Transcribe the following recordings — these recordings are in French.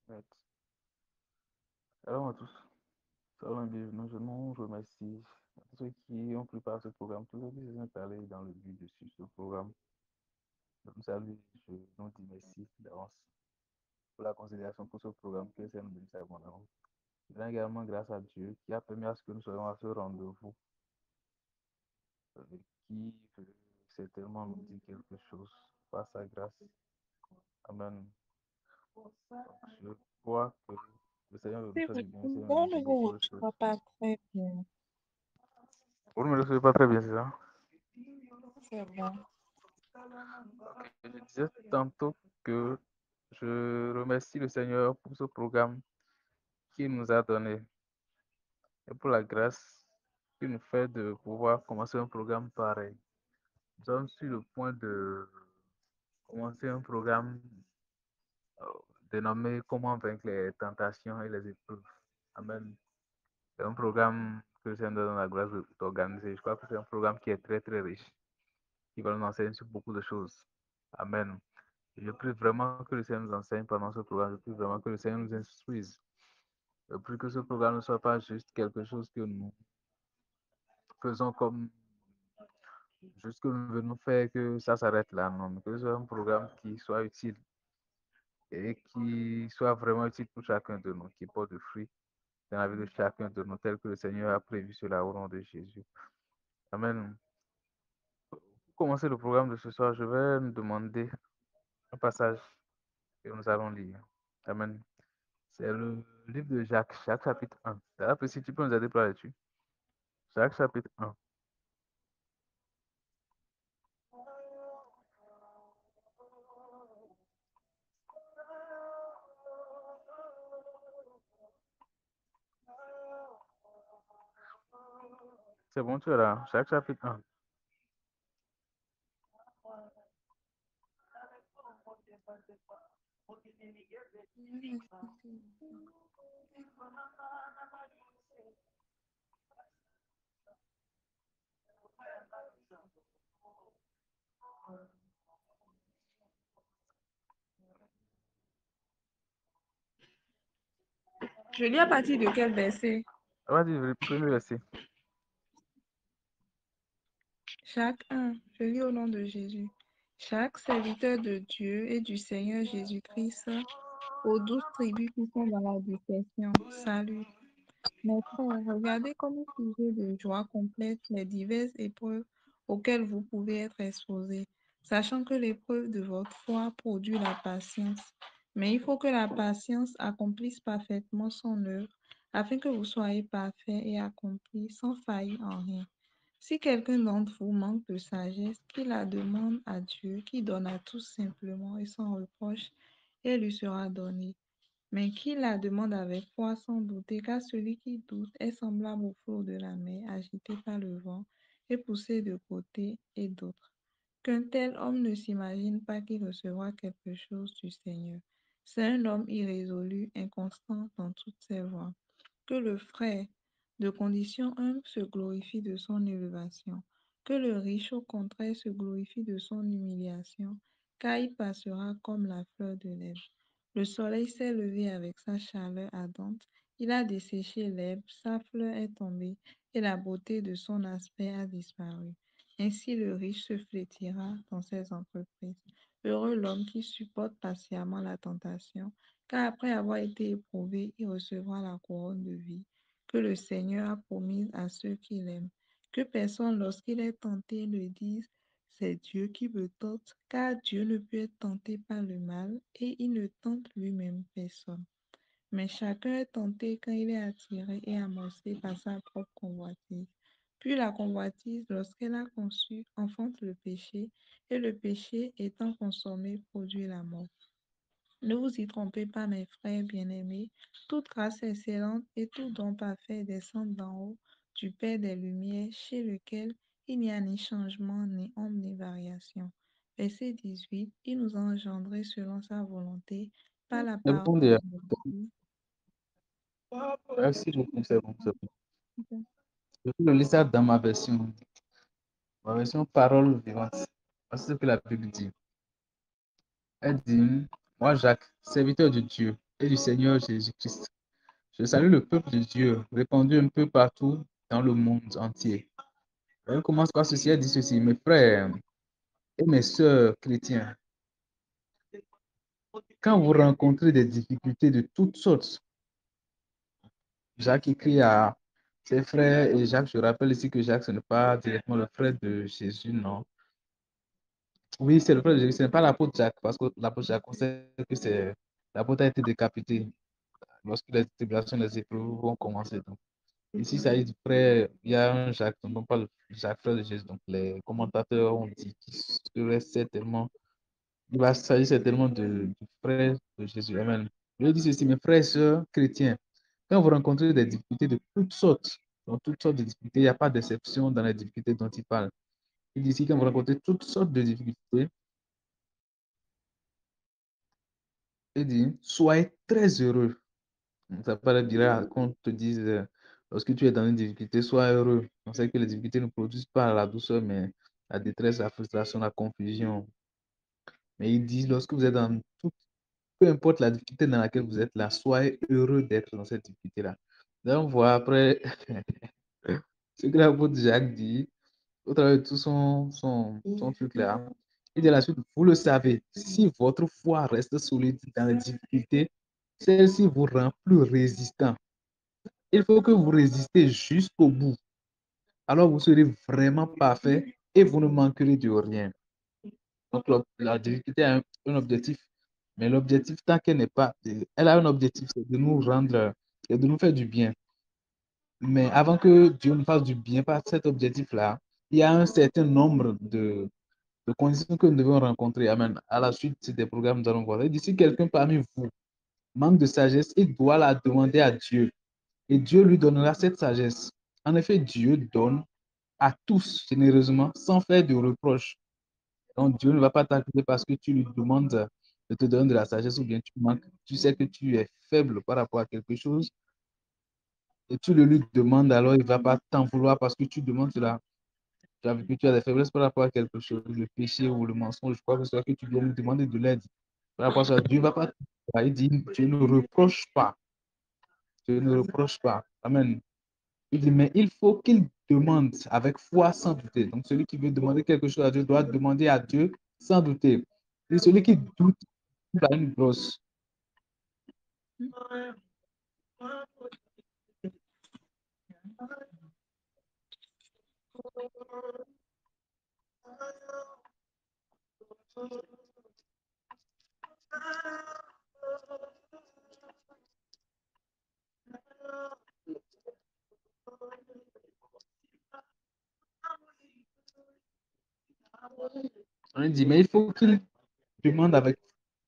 Right. Salut à tous. Salut et bienvenue. Je nous remercie à tous ceux qui ont pris part à ce programme, tous ceux qui se sont parlé dans le but de suivre ce programme. Je vous salue, je nous dis merci d'avance pour la considération pour ce programme que c'est nous bénisse abondamment. Je rends également grâce à Dieu qui a permis à ce que nous soyons à ce rendez-vous qui veut certainement nous dire quelque chose par sa grâce. Amen. Je crois que le Seigneur veut nous faire du bien, le Seigneur veut On nous ne dire vous beaucoup de choses. reçoit pas très bien. Vous ne me recevez pas très bien, c'est ça? C'est bon. Je disais tantôt que je remercie le Seigneur pour ce programme qu'il nous a donné et pour la grâce qu'il nous fait de pouvoir commencer un programme pareil. Nous sommes sur le point de commencer un programme euh, dénommé Comment vaincre les tentations et les épreuves. Amen. C'est un programme que le Seigneur nous donne la grâce d'organiser. Je crois que c'est un programme qui est très très riche, qui va nous enseigner sur beaucoup de choses. Amen. Je prie vraiment que le Seigneur nous enseigne pendant ce programme. Je prie vraiment que le Seigneur nous instruise. Je prie que ce programme ne soit pas juste quelque chose que nous faisons comme juste que nous venons faire, que ça s'arrête là. Non, mais que ce soit un programme qui soit utile et qui soit vraiment utile pour chacun de nous, qui porte du fruit dans la vie de chacun de nous, tel que le Seigneur a prévu cela au nom de Jésus. Amen. Pour commencer le programme de ce soir, je vais nous demander un passage que nous allons lire. Amen. C'est le livre de Jacques, Jacques chapitre 1. D'ailleurs, si tu peux nous aider par là-dessus. Jacques chapitre 1. C'est bon, tu es là. Jacques chapitre 1. Je lis à partir de quel verset? Vas-y, premier verset. Chaque 1. Je lis au nom de Jésus. Chaque serviteur de Dieu et du Seigneur Jésus-Christ aux 12 tribus qui sont dans la dispersion. Salut. Mes frères, regardez comme un sujet de joie complète les diverses épreuves auxquelles vous pouvez être exposés, sachant que l'épreuve de votre foi produit la patience. Mais il faut que la patience accomplisse parfaitement son œuvre, afin que vous soyez parfaits et accomplis sans faillir en rien. Si quelqu'un d'entre vous manque de sagesse, qu'il la demande à Dieu, qui donne à tous simplement et sans reproche, et elle lui sera donnée. Mais qui la demande avec foi sans douter, car celui qui doute est semblable au flot de la mer, agité par le vent et poussé de côté et d'autre. Qu'un tel homme ne s'imagine pas qu'il recevra quelque chose du Seigneur. C'est un homme irrésolu, inconstant dans toutes ses voies. Que le frère de condition humble se glorifie de son élévation, que le riche au contraire se glorifie de son humiliation, car il passera comme la fleur de l'herbe. Le soleil s'est levé avec sa chaleur ardente, il a desséché l'herbe, sa fleur est tombée, et la beauté de son aspect a disparu. Ainsi le riche se flétira dans ses entreprises. Heureux l'homme qui supporte patiemment la tentation, car après avoir été éprouvé, il recevra la couronne de vie que le Seigneur a promise à ceux qui l'aiment. Que personne, lorsqu'il est tenté, ne dise, c'est Dieu qui me tente, car Dieu ne peut être tenté par le mal et il ne tente lui-même personne. Mais chacun est tenté quand il est attiré et amorcé par sa propre convoitise. Puis la convoitise, lorsqu'elle a conçu, enfante le péché, et le péché, étant consommé, produit la mort. Ne vous y trompez pas, mes frères bien-aimés. Toute grâce excellente et tout don parfait descend d'en haut du Père des Lumières, chez lequel il n'y a ni changement, ni ombre, ni variation. Verset 18. Il nous a engendrés selon sa volonté, par la C'est parole bon déjà. de vie. Merci beaucoup, c'est bon, c'est bon. Je vais le lire ça dans ma version parole vivante. Voici ce que la Bible dit. Elle dit, moi Jacques, serviteur de Dieu et du Seigneur Jésus-Christ. Je salue le peuple de Dieu, répandu un peu partout dans le monde entier. Elle commence par ceci, elle dit ceci, mes frères et mes sœurs chrétiens, quand vous rencontrez des difficultés de toutes sortes, Jacques écrit à ses frères, et Jacques, je rappelle ici que Jacques, ce n'est pas directement le frère de Jésus, non. Oui, c'est le frère de Jésus, ce n'est pas l'apôtre Jacques, parce que l'apôtre Jacques, on sait que c'est l'apôtre a été décapité lorsque les tribulations, les épreuves vont commencer. Donc, ici, ça y est, du frère, il y a un Jacques, donc on parle Jacques, frère de Jésus. Donc, les commentateurs ont dit qu'il serait certainement, il va s'agir certainement du frère de Jésus. Amen. Je dis ceci, mes frères et sœurs chrétiens, quand vous rencontrez des difficultés de toutes sortes, dans toutes sortes de difficultés, il n'y a pas d'exception dans les difficultés dont il parle. Il dit ici, quand vous rencontrez toutes sortes de difficultés, il dit, soyez très heureux. Ça paraît bizarre qu'on te dise, lorsque tu es dans une difficulté, sois heureux. On sait que les difficultés ne produisent pas la douceur, mais la détresse, la frustration, la confusion. Mais il dit, lorsque vous êtes dans tout, peu importe la difficulté dans laquelle vous êtes là, soyez heureux d'être dans cette difficulté-là. Donc, on voit après ce que l'apôtre Jacques dit, au travers de tout son truc là. Il dit à la suite, vous le savez, si votre foi reste solide dans les difficultés, celle-ci vous rend plus résistant. Il faut que vous résistez jusqu'au bout. Alors vous serez vraiment parfait et vous ne manquerez de rien. Donc la difficulté a un objectif, mais l'objectif, tant qu'elle n'est pas, elle a un objectif, c'est de nous rendre, et de nous faire du bien. Mais avant que Dieu nous fasse du bien par cet objectif-là, il y a un certain nombre de conditions que nous devons rencontrer. Amen. À la suite des programmes, nous allons voir. Et d'ici quelqu'un parmi vous manque de sagesse, il doit la demander à Dieu. Et Dieu lui donnera cette sagesse. En effet, Dieu donne à tous généreusement sans faire de reproches. Donc, Dieu ne va pas t'accuser parce que tu lui demandes de te donner de la sagesse ou bien tu manques. Tu sais que tu es faible par rapport à quelque chose et tu le lui demandes, alors il ne va pas t'en vouloir parce que tu demandes cela. Tu as vu que tu as des faiblesses par rapport à quelque chose, le péché ou le mensonge, quoi que ce soit, que tu dois lui demander de l'aide. Par rapport à ça, Dieu ne va pas. Il dit, Dieu ne reproche pas. Dieu ne reproche pas. Amen. Il dit, mais il faut qu'il demande avec foi sans douter. Donc, celui qui veut demander quelque chose à Dieu doit demander à Dieu sans douter. Et celui qui doute, il a une grosse. On dit, mais il faut qu'il demande avec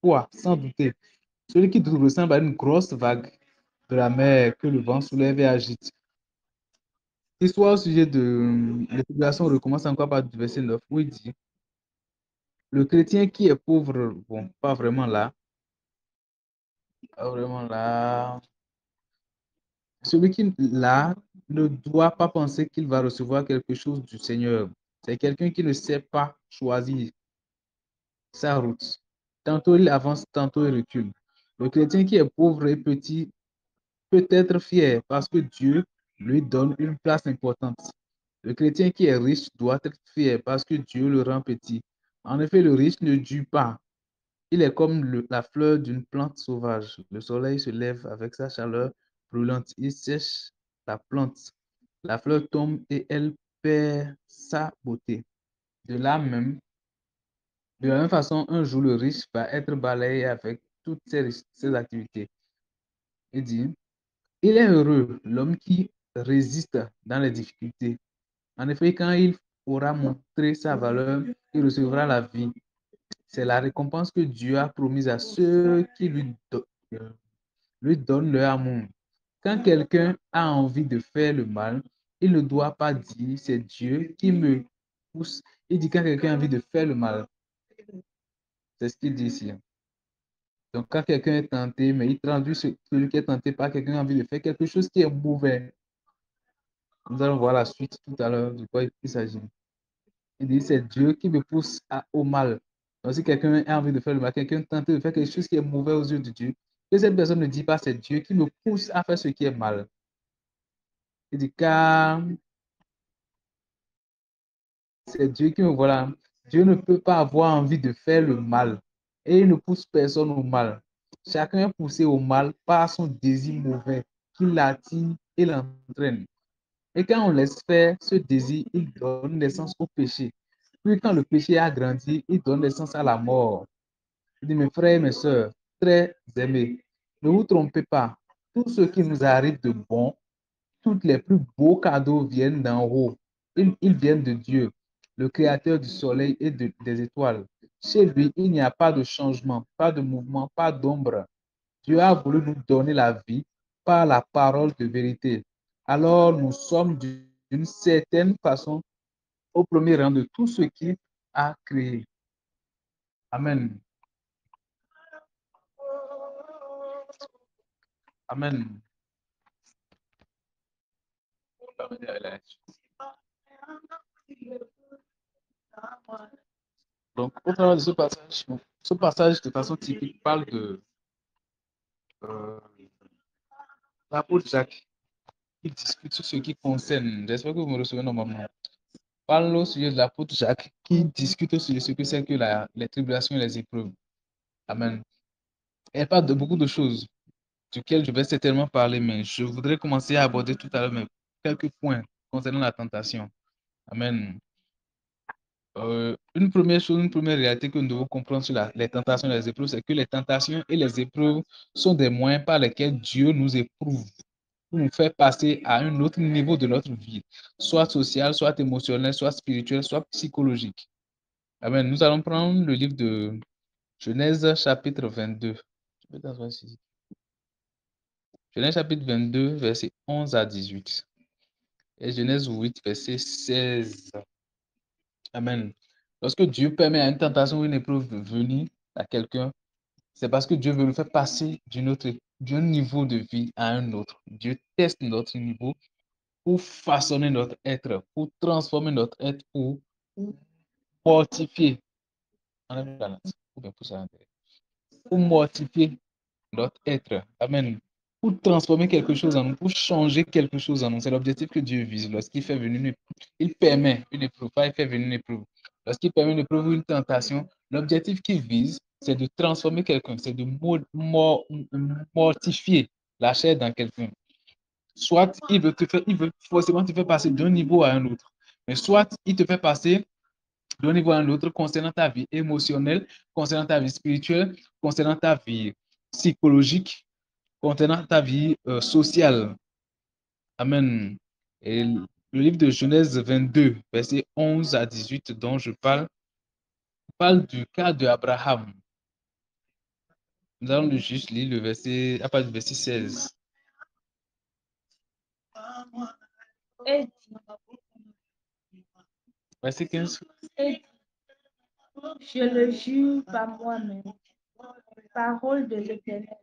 foi sans douter. Celui qui doute ressemble à une grosse vague de la mer que le vent soulève et agite. L'histoire au sujet de l'épulation recommence encore par du verset 9 où il dit, le chrétien qui est pauvre, bon, pas vraiment là, pas vraiment là. Celui qui là ne doit pas penser qu'il va recevoir quelque chose du Seigneur. C'est quelqu'un qui ne sait pas choisir sa route. Tantôt il avance, tantôt il recule. Le chrétien qui est pauvre et petit peut être fier parce que Dieu lui donne une place importante. Le chrétien qui est riche doit être fier parce que Dieu le rend petit. En effet, le riche ne dure pas. Il est comme la fleur d'une plante sauvage. Le soleil se lève avec sa chaleur brûlante. Il sèche la plante. La fleur tombe et elle perd sa beauté. De là même, de la même façon, un jour, le riche va être balayé avec toutes ses activités. Il dit, il est heureux, l'homme qui résiste dans les difficultés. En effet, quand il aura montré sa valeur, il recevra la vie. C'est la récompense que Dieu a promise à ceux qui lui donnent leur amour. Quand quelqu'un a envie de faire le mal, il ne doit pas dire c'est Dieu qui me pousse. Il dit quand quelqu'un a envie de faire le mal. C'est ce qu'il dit ici. Donc quand quelqu'un est tenté, mais il traduit celui qui est tenté par quelqu'un qui a envie de faire quelque chose qui est mauvais. Nous allons voir la suite tout à l'heure de quoi il s'agit. Il dit c'est Dieu qui me pousse au mal. Donc si quelqu'un a envie de faire le mal, quelqu'un tente de faire quelque chose qui est mauvais aux yeux de Dieu, que cette personne ne dit pas c'est Dieu qui me pousse à faire ce qui est mal. Il dit car c'est Dieu qui me voilà. Dieu ne peut pas avoir envie de faire le mal et il ne pousse personne au mal. Chacun est poussé au mal par son désir mauvais qui l'attire et l'entraîne. Et quand on laisse faire ce désir, il donne naissance au péché. Puis quand le péché a grandi, il donne naissance à la mort. Il dit, mes frères et mes sœurs, très aimés, ne vous trompez pas. Tout ce qui nous arrive de bon, tous les plus beaux cadeaux viennent d'en haut. Ils viennent de Dieu, le créateur du soleil et des étoiles. Chez lui, il n'y a pas de changement, pas de mouvement, pas d'ombre. Dieu a voulu nous donner la vie par la parole de vérité. Alors nous sommes d'une certaine façon au premier rang de tout ce qu'il a créé. Amen. Amen. Donc, au travers de ce passage de façon typique parle de l'apôtre Jacques. Il discute sur ce qui concerne, j'espère que vous me recevez normalement. Parle au sujet de l'apôtre Jacques qui discute sur ce que c'est que les tribulations et les épreuves. Amen. Elle parle de beaucoup de choses duquel je vais certainement parler, mais je voudrais commencer à aborder tout à l'heure quelques points concernant la tentation. Amen. Une première chose, une première réalité que nous devons comprendre sur les tentations et les épreuves, c'est que les tentations et les épreuves sont des moyens par lesquels Dieu nous éprouve pour nous faire passer à un autre niveau de notre vie, soit social, soit émotionnel, soit spirituel, soit psychologique. Amen. Nous allons prendre le livre de Genèse chapitre 22. Genèse chapitre 22, verset 11 à 18. Et Genèse 8, verset 16. Amen. Lorsque Dieu permet à une tentation ou une épreuve de venir à quelqu'un, c'est parce que Dieu veut le faire passer d'un niveau de vie à un autre. Dieu teste notre niveau pour façonner notre être, pour transformer notre être, pour mortifier. Pour mortifier notre être. Amen. Pour transformer quelque chose en nous, pour changer quelque chose en nous. C'est l'objectif que Dieu vise lorsqu'il fait venir il permet une épreuve, pas il fait venir une épreuve. Lorsqu'il permet une épreuve ou une tentation, l'objectif qu'il vise, c'est de transformer quelqu'un, c'est de mortifier la chair dans quelqu'un. Soit il veut forcément te faire passer d'un niveau à un autre, mais soit il te fait passer d'un niveau à un autre concernant ta vie émotionnelle, concernant ta vie spirituelle, concernant ta vie psychologique, concernant ta vie sociale. Amen. Et le livre de Genèse 22, verset 11 à 18, dont je parle du cas d'Abraham. Nous allons juste lire le verset, à partir du verset 16. Et Verset 15. dit, je le jure par moi-même, parole de l'Éternel,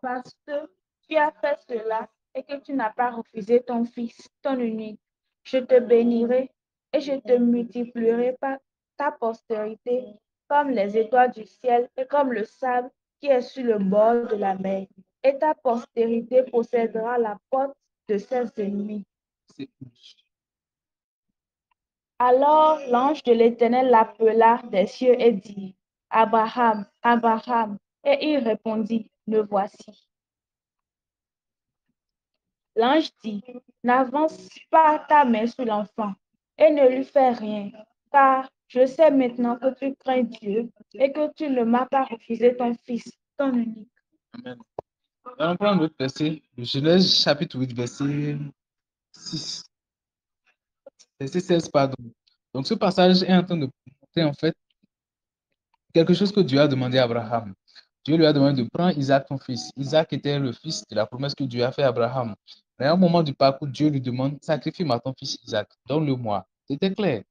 parce que tu as fait cela et que tu n'as pas refusé ton fils, ton unique. Je te bénirai et je te multiplierai par ta postérité comme les étoiles du ciel et comme le sable qui est sur le bord de la mer. Et ta postérité possédera la porte de ses ennemis. Alors l'ange de l'Éternel l'appela des cieux et dit, Abraham, Abraham. Et il répondit, me voici. L'ange dit, n'avance pas ta main sur l'enfant et ne lui fais rien, car je sais maintenant que tu crains Dieu et que tu ne m'as pas refusé ton fils, ton unique. Amen. Allons prendre l'autre verset, Genèse chapitre 8, verset 6. Verset 16, pardon. Donc ce passage est en train de montrer en fait quelque chose que Dieu a demandé à Abraham. Dieu lui a demandé de prendre Isaac, ton fils. Isaac était le fils de la promesse que Dieu a fait à Abraham. Mais à un moment du parcours, Dieu lui demande, sacrifie-moi ton fils Isaac, donne-le-moi. C'était clair.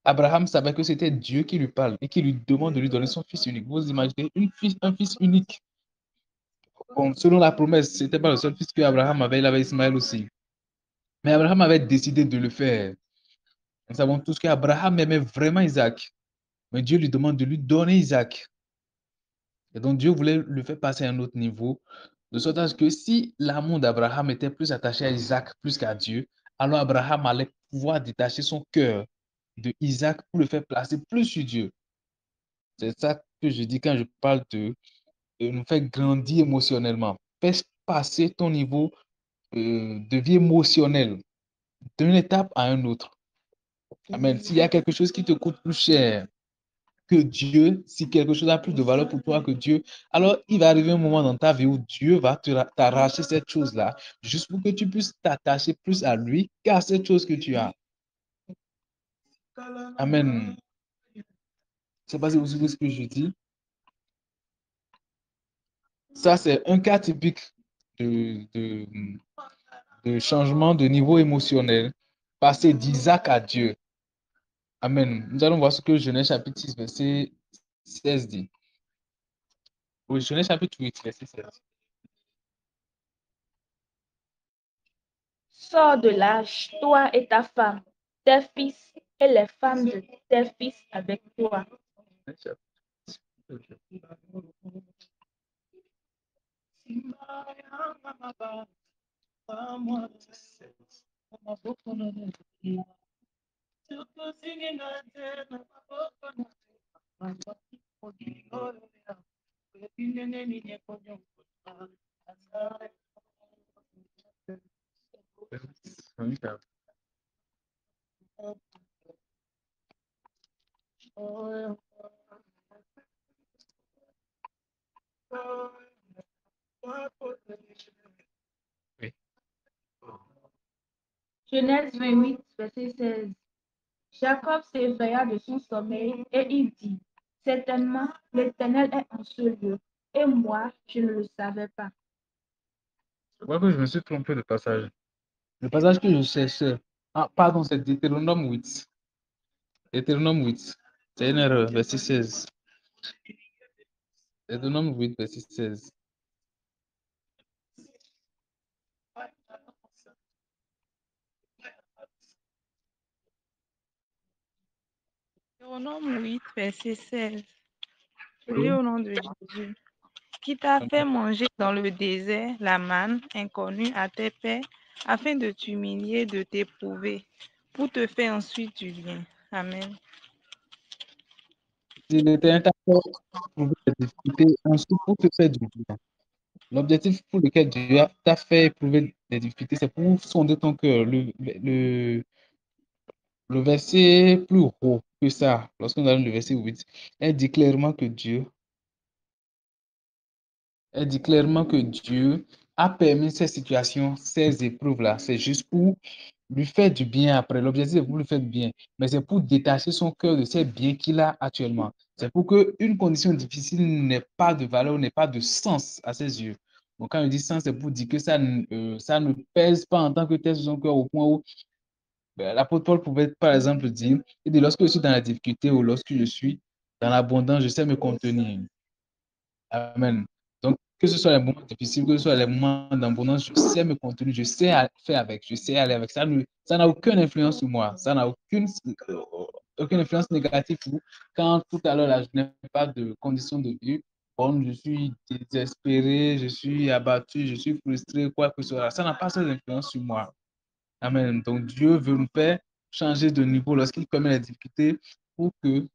Abraham savait que c'était Dieu qui lui parle et qui lui demande de lui donner son fils unique. Vous imaginez un fils unique. Bon, selon la promesse, ce n'était pas le seul fils qu'Abraham avait, il avait Ismaël aussi. Mais Abraham avait décidé de le faire. Nous savons tous qu'Abraham aimait vraiment Isaac. Mais Dieu lui demande de lui donner Isaac. Et donc, Dieu voulait le faire passer à un autre niveau, de sorte à ce que si l'amour d'Abraham était plus attaché à Isaac plus qu'à Dieu, alors Abraham allait pouvoir détacher son cœur de Isaac pour le faire placer plus sur Dieu. C'est ça que je dis quand je parle de nous faire grandir émotionnellement. Fais passer ton niveau de vie émotionnelle d'une étape à une autre. Amen. S'il y a quelque chose qui te coûte plus cher que Dieu, si quelque chose a plus de valeur pour toi que Dieu, alors il va arriver un moment dans ta vie où Dieu va t'arracher cette chose-là, juste pour que tu puisses t'attacher plus à lui qu'à cette chose que tu as. Amen. Je ne sais pas si vous suivez ce que je dis. Ça, c'est un cas typique de changement de niveau émotionnel, passer d'Isaac à Dieu. Amen. Nous allons voir ce que Genèse chapitre 6, verset 16 dit. Oui, Genèse chapitre 8, verset 16. Sors de l'âge, toi et ta femme, tes fils et les femmes de tes fils avec toi. Oui. Genèse 28, verset 16. Jacob s'éveilla de son sommeil et il dit, certainement, l'Éternel est en ce lieu, et moi, je ne le savais pas. Je crois que je me suis trompé de passage. Le passage que je cherchais, pardon, c'est Deutéronome 8. Deutéronome 8. C'est une erreur, verset 16. Deutéronome 8, verset 16. Deutéronome 8, verset 16. Je Oui. lis au nom de Jésus. Qui t'a fait manger dans le désert la manne inconnue à tes pères, afin de t'humilier, de t'éprouver, pour te faire ensuite du bien. Amen. L'Éternel t'a fait éprouver des difficultés ensuite pour te faire du bien. L'objectif pour lequel Dieu t'a fait éprouver des difficultés, c'est pour sonder ton cœur. Le verset plus haut que ça, lorsqu'on a le verset 8, elle dit clairement que Dieu a permis ces situations, ces épreuves-là. C'est juste pour lui faire du bien après. L'objectif, c'est pour lui faire du bien. Mais c'est pour détacher son cœur de ces biens qu'il a actuellement. C'est pour qu'une condition difficile n'ait pas de valeur, n'ait pas de sens à ses yeux. Donc, quand je dis sens, c'est pour dire que ça ne pèse pas en tant que tel sur son cœur au point où l'apôtre Paul pouvait, par exemple, dire, et dit, lorsque je suis dans la difficulté ou lorsque je suis dans l'abondance, je sais me contenir. Amen. Donc, que ce soit les moments difficiles, que ce soit les moments d'abondance, je sais me contenir, je sais faire avec, je sais aller avec. Ça n'a aucune influence sur moi. Ça n'a aucune influence négative sur vous. Quand tout à l'heure, là, je n'ai pas de conditions de vie, bon, je suis désespéré, je suis abattu, je suis frustré, quoi que ce soit. Ça n'a pas cette influence sur moi. Amen. Donc, Dieu veut nous faire changer de niveau lorsqu'il permet les difficultés pour que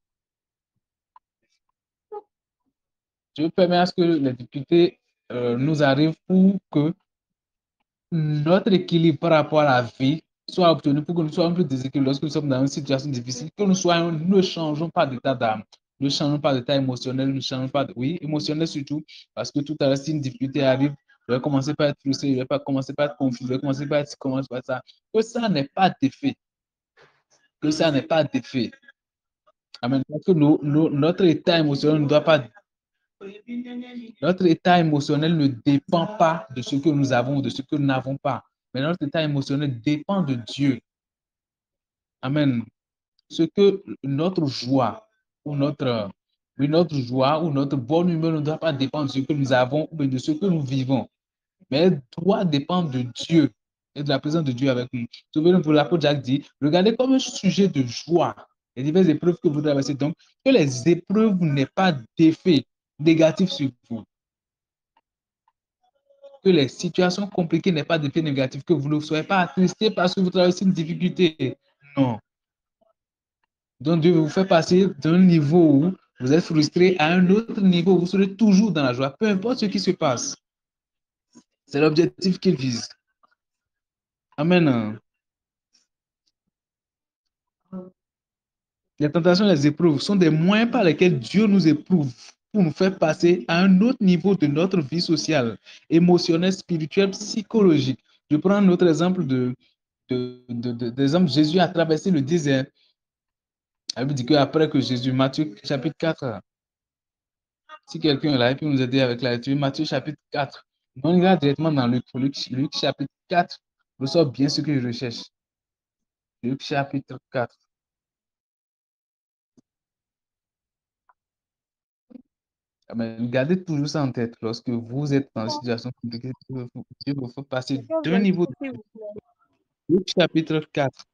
Dieu permet à ce que les difficultés nous arrivent pour que notre équilibre par rapport à la vie soit obtenu, pour que nous soyons plus déséquilibrés lorsque nous sommes dans une situation difficile, que nous ne changeons pas d'état d'âme, ne changeons pas d'état émotionnel, ne changeons pas oui, émotionnel surtout, parce que tout à l'heure, si une difficulté arrive, je vais commencer par être frustré, je vais pas commencer par être confus, je vais commencer par être comment faire ça. Que ça n'est pas d'effet. Que ça n'est pas d'effet. Amen. Parce que notre état émotionnel ne doit pas. Notre état émotionnel ne dépend pas de ce que nous avons ou de ce que nous n'avons pas. Mais notre état émotionnel dépend de Dieu. Amen. Ce que notre joie ou notre joie ou notre bonne humeur ne doit pas dépendre de ce que nous avons ou de ce que nous vivons. Mais elle doit dépendre de Dieu et de la présence de Dieu avec nous. Souvenez-vous, pour l'apôtre Jacques dit, regardez comme un sujet de joie les diverses épreuves que vous traversez. Donc, que les épreuves n'aient pas d'effet négatif sur vous. Que les situations compliquées n'aient pas d'effet négatif, que vous ne soyez pas attristé parce que vous traversez une difficulté. Non. Donc Dieu vous fait passer d'un niveau où vous êtes frustré à un autre niveau où vous serez toujours dans la joie, peu importe ce qui se passe. C'est l'objectif qu'il vise. Amen. Les tentations et les épreuves sont des moyens par lesquels Dieu nous éprouve pour nous faire passer à un autre niveau de notre vie sociale, émotionnelle, spirituelle, psychologique. Je prends un autre exemple d'exemple. Jésus a traversé le désert. La Bible dit qu'après que Jésus, Matthieu chapitre 4, si quelqu'un est là et peut nous aider avec la lecture, Matthieu chapitre 4, on ira directement dans Luc chapitre 4, je sors bien ce que je recherche. Luc chapitre 4. Mais gardez toujours ça en tête. Lorsque vous êtes dans une situation compliquée, Dieu vous fait passer d'un niveau. Luc chapitre 4.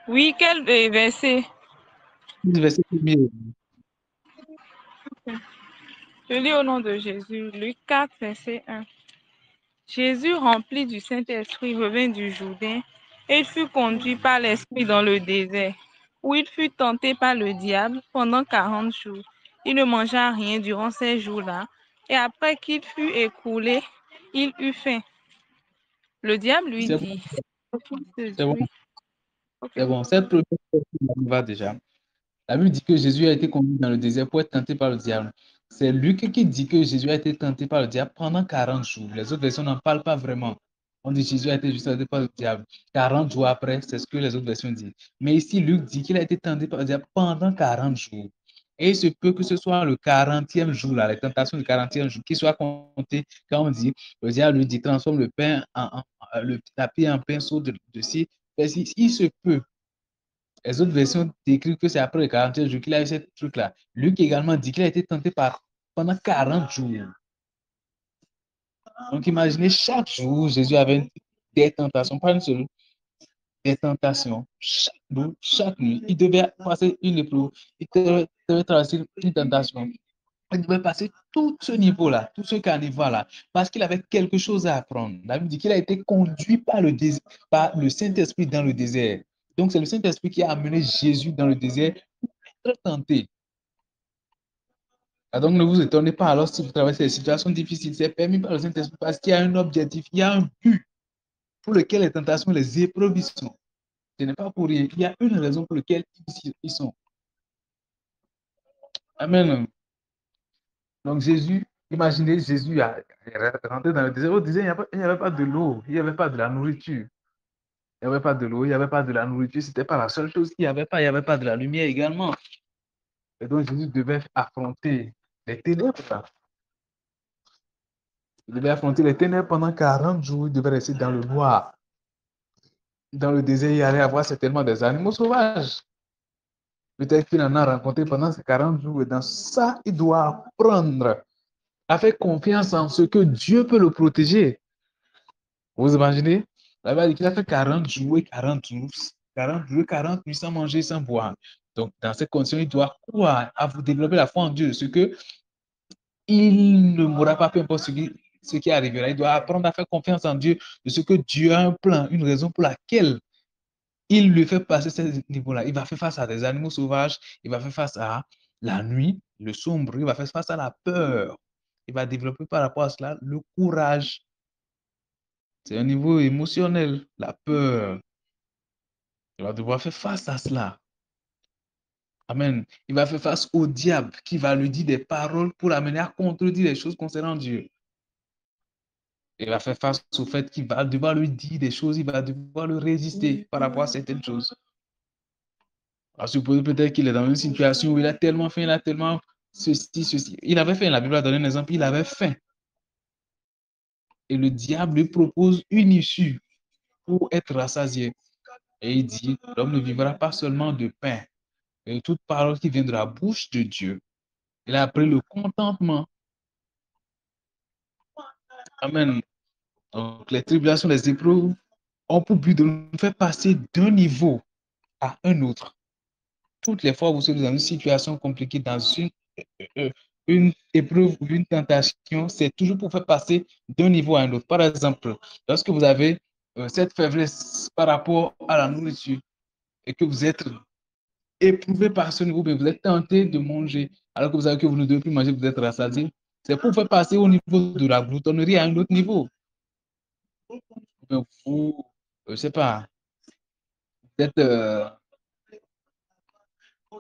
Oui, quel verset? Verset 1er. Je lis au nom de Jésus. Luc 4, verset 1. Jésus, rempli du Saint-Esprit, revint du Jourdain et il fut conduit par l'Esprit dans le désert, où il fut tenté par le diable pendant 40 jours. Il ne mangea rien durant ces jours-là, et après qu'il fut écoulé, il eut faim. Le diable lui C'est dit, bon. oui. Okay. C'est bon. Cette première va déjà. La Bible dit que Jésus a été conduit dans le désert pour être tenté par le diable. C'est Luc qui dit que Jésus a été tenté par le diable pendant 40 jours. Les autres versions n'en parlent pas vraiment. On dit que Jésus a été juste tenté par le diable. 40 jours après, c'est ce que les autres versions disent. Mais ici, Luc dit qu'il a été tenté par le diable pendant 40 jours. Et il se peut que ce soit le 40e jour, là, les tentations du 40e jour, qui soit compté quand on dit, le diable lui dit, transforme le pain le tapis en pinceau de ci. Il se peut. Les autres versions décrivent que c'est après les 40 jours qu'il a eu ce truc-là. Luc également dit qu'il a été tenté pendant 40 jours. Donc imaginez, chaque jour, Jésus avait des tentations, pas une seule, des tentations. Chaque jour, chaque nuit, il devait passer une épreuve, il devait traverser une tentation. Il devait passer tout ce niveau-là, tout ce carnivore-là, parce qu'il avait quelque chose à apprendre. La Bible dit qu'il a été conduit par le Saint-Esprit dans le désert. Donc, c'est le Saint-Esprit qui a amené Jésus dans le désert pour être tenté. Donc, ne vous étonnez pas alors si vous traversez des situations difficiles. C'est permis par le Saint-Esprit parce qu'il y a un objectif, il y a un but pour lequel les tentations, les épreuves y sont. Ce n'est pas pour rien. Il y a une raison pour laquelle ils sont. Amen. Donc, Jésus, imaginez, Jésus a rentré dans le désert. Au désert, il n'y avait pas de l'eau, il n'y avait pas de la nourriture. Il n'y avait pas de l'eau, il n'y avait pas de la nourriture. Ce n'était pas la seule chose qu'il n'y avait pas. Il n'y avait pas de la lumière également. Et donc, Jésus devait affronter les ténèbres. Il devait affronter les ténèbres pendant 40 jours. Il devait rester dans le noir. Dans le désert, il allait avoir certainement des animaux sauvages. Peut-être qu'il en a rencontré pendant ces 40 jours. Et dans ça, il doit apprendre à faire confiance en ce que Dieu peut le protéger. Vous imaginez? La Bible dit qu'il a fait 40 jours et 40 jours, 40 jours, 40 nuits sans manger, sans boire. Donc, dans ces conditions, il doit croire à vous développer la foi en Dieu, ce que il ne mourra pas, peu importe ce qui arrivera. Il doit apprendre à faire confiance en Dieu, de ce que Dieu a un plan, une raison pour laquelle il lui fait passer ce niveau-là. Il va faire face à des animaux sauvages, il va faire face à la nuit, le sombre, il va faire face à la peur. Il va développer par rapport à cela le courage. C'est un niveau émotionnel, la peur. Il va devoir faire face à cela. Amen. Il va faire face au diable qui va lui dire des paroles pour l'amener à contredire les choses concernant Dieu. Il va faire face au fait qu'il va devoir lui dire des choses, il va devoir le résister par rapport à certaines choses. On va supposer peut-être qu'il est dans une situation où il a tellement faim, il a tellement ceci. Il avait faim, la Bible a donné un exemple, il avait faim. Et le diable lui propose une issue pour être rassasié. Et il dit, l'homme ne vivra pas seulement de pain, mais de toute parole qui vient de la bouche de Dieu. Il a appris le contentement. Amen. Donc, les tribulations, les épreuves ont pour but de nous faire passer d'un niveau à un autre. Toutes les fois où vous êtes dans une situation compliquée, dans une une épreuve ou une tentation, c'est toujours pour faire passer d'un niveau à un autre. Par exemple, lorsque vous avez cette faiblesse par rapport à la nourriture et que vous êtes éprouvé par ce niveau, mais vous êtes tenté de manger alors que vous savez que vous ne devez plus manger, vous êtes rassasié, c'est pour faire passer au niveau de la gloutonnerie à un autre niveau. Vous, je ne sais pas, vous êtes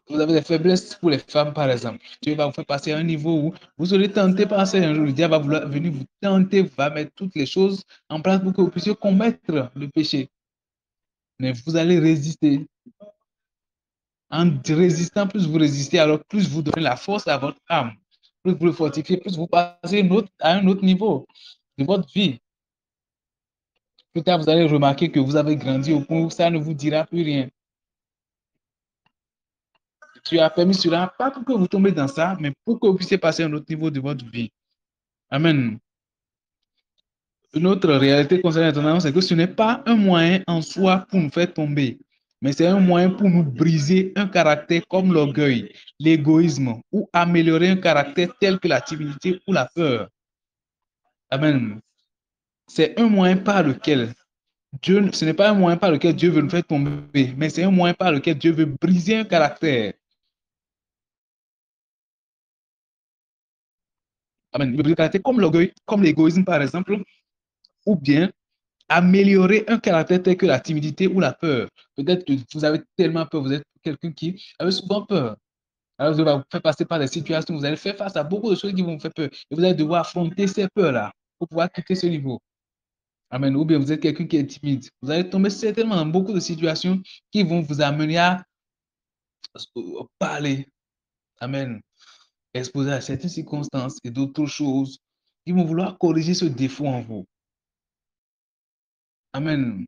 vous avez des faiblesses pour les femmes, par exemple. Dieu va vous faire passer à un niveau où vous serez tenté par ça. Un jour, le diable va vouloir venir vous tenter, va mettre toutes les choses en place pour que vous puissiez commettre le péché. Mais vous allez résister. En résistant, plus vous résistez, alors plus vous donnez la force à votre âme. Plus vous le fortifiez, plus vous passez à un autre niveau de votre vie. Plus tard, vous allez remarquer que vous avez grandi au point où ça ne vous dira plus rien. Tu as permis cela, pas pour que vous tombiez dans ça, mais pour que vous puissiez passer à un autre niveau de votre vie. Amen. Une autre réalité concernant la tendance, c'est que ce n'est pas un moyen en soi pour nous faire tomber, mais c'est un moyen pour nous briser un caractère comme l'orgueil, l'égoïsme, ou améliorer un caractère tel que la timidité ou la peur. Amen. C'est un moyen par lequel Dieu, ce n'est pas un moyen par lequel Dieu veut nous faire tomber, mais c'est un moyen par lequel Dieu veut briser un caractère. Amen. Le caractère comme l'orgueil, comme l'égoïsme par exemple, ou bien améliorer un caractère tel que la timidité ou la peur. Peut-être que vous avez tellement peur, vous êtes quelqu'un qui a souvent peur. Alors, vous allez vous faire passer par des situations, vous allez faire face à beaucoup de choses qui vont vous faire peur. Et vous allez devoir affronter ces peurs-là pour pouvoir quitter ce niveau. Amen. Ou bien vous êtes quelqu'un qui est timide. Vous allez tomber certainement dans beaucoup de situations qui vont vous amener à parler. Amen. Exposer à certaines circonstances et d'autres choses qui vont vouloir corriger ce défaut en vous. Amen.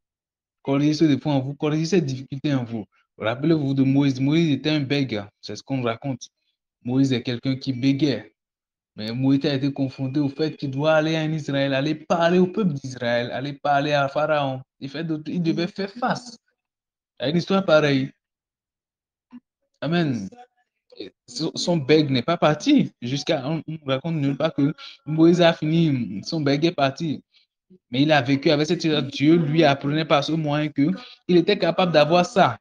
Corriger ce défaut en vous, corriger cette difficulté en vous. Rappelez-vous de Moïse. Moïse était un bègue, c'est ce qu'on raconte. Moïse est quelqu'un qui bégait. Mais Moïse a été confronté au fait qu'il doit aller en Israël, aller parler au peuple d'Israël, aller parler à Pharaon. Il devait faire face à une histoire pareille. Amen. Son bègue n'est pas parti. On raconte nulle part que Moïse a fini, son bègue est parti. Mais il a vécu avec cette histoire. Dieu lui apprenait par ce moyen qu'il était capable d'avoir ça.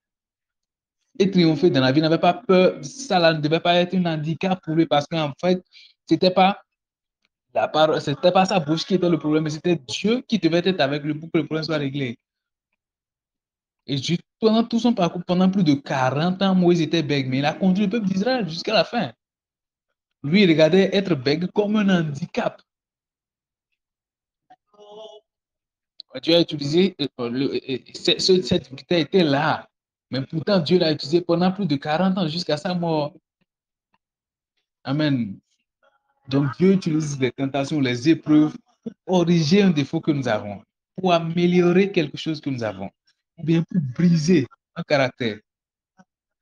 Et triompher dans la vie, n'avait pas peur. Ça là, ne devait pas être un handicap pour lui parce qu'en fait, c'était pas c'était pas sa bouche qui était le problème, mais c'était Dieu qui devait être avec lui pour que le problème soit réglé. Et pendant tout son parcours, pendant plus de 40 ans, Moïse était bègue, mais il a conduit le peuple d'Israël jusqu'à la fin. Lui, il regardait être bègue comme un handicap. Dieu a utilisé, cette difficulté était là. Mais pourtant, Dieu l'a utilisé pendant plus de 40 ans jusqu'à sa mort. Amen. Donc, Dieu utilise les tentations, les épreuves pour corriger un défaut que nous avons, pour améliorer quelque chose que nous avons, ou bien pour briser un caractère.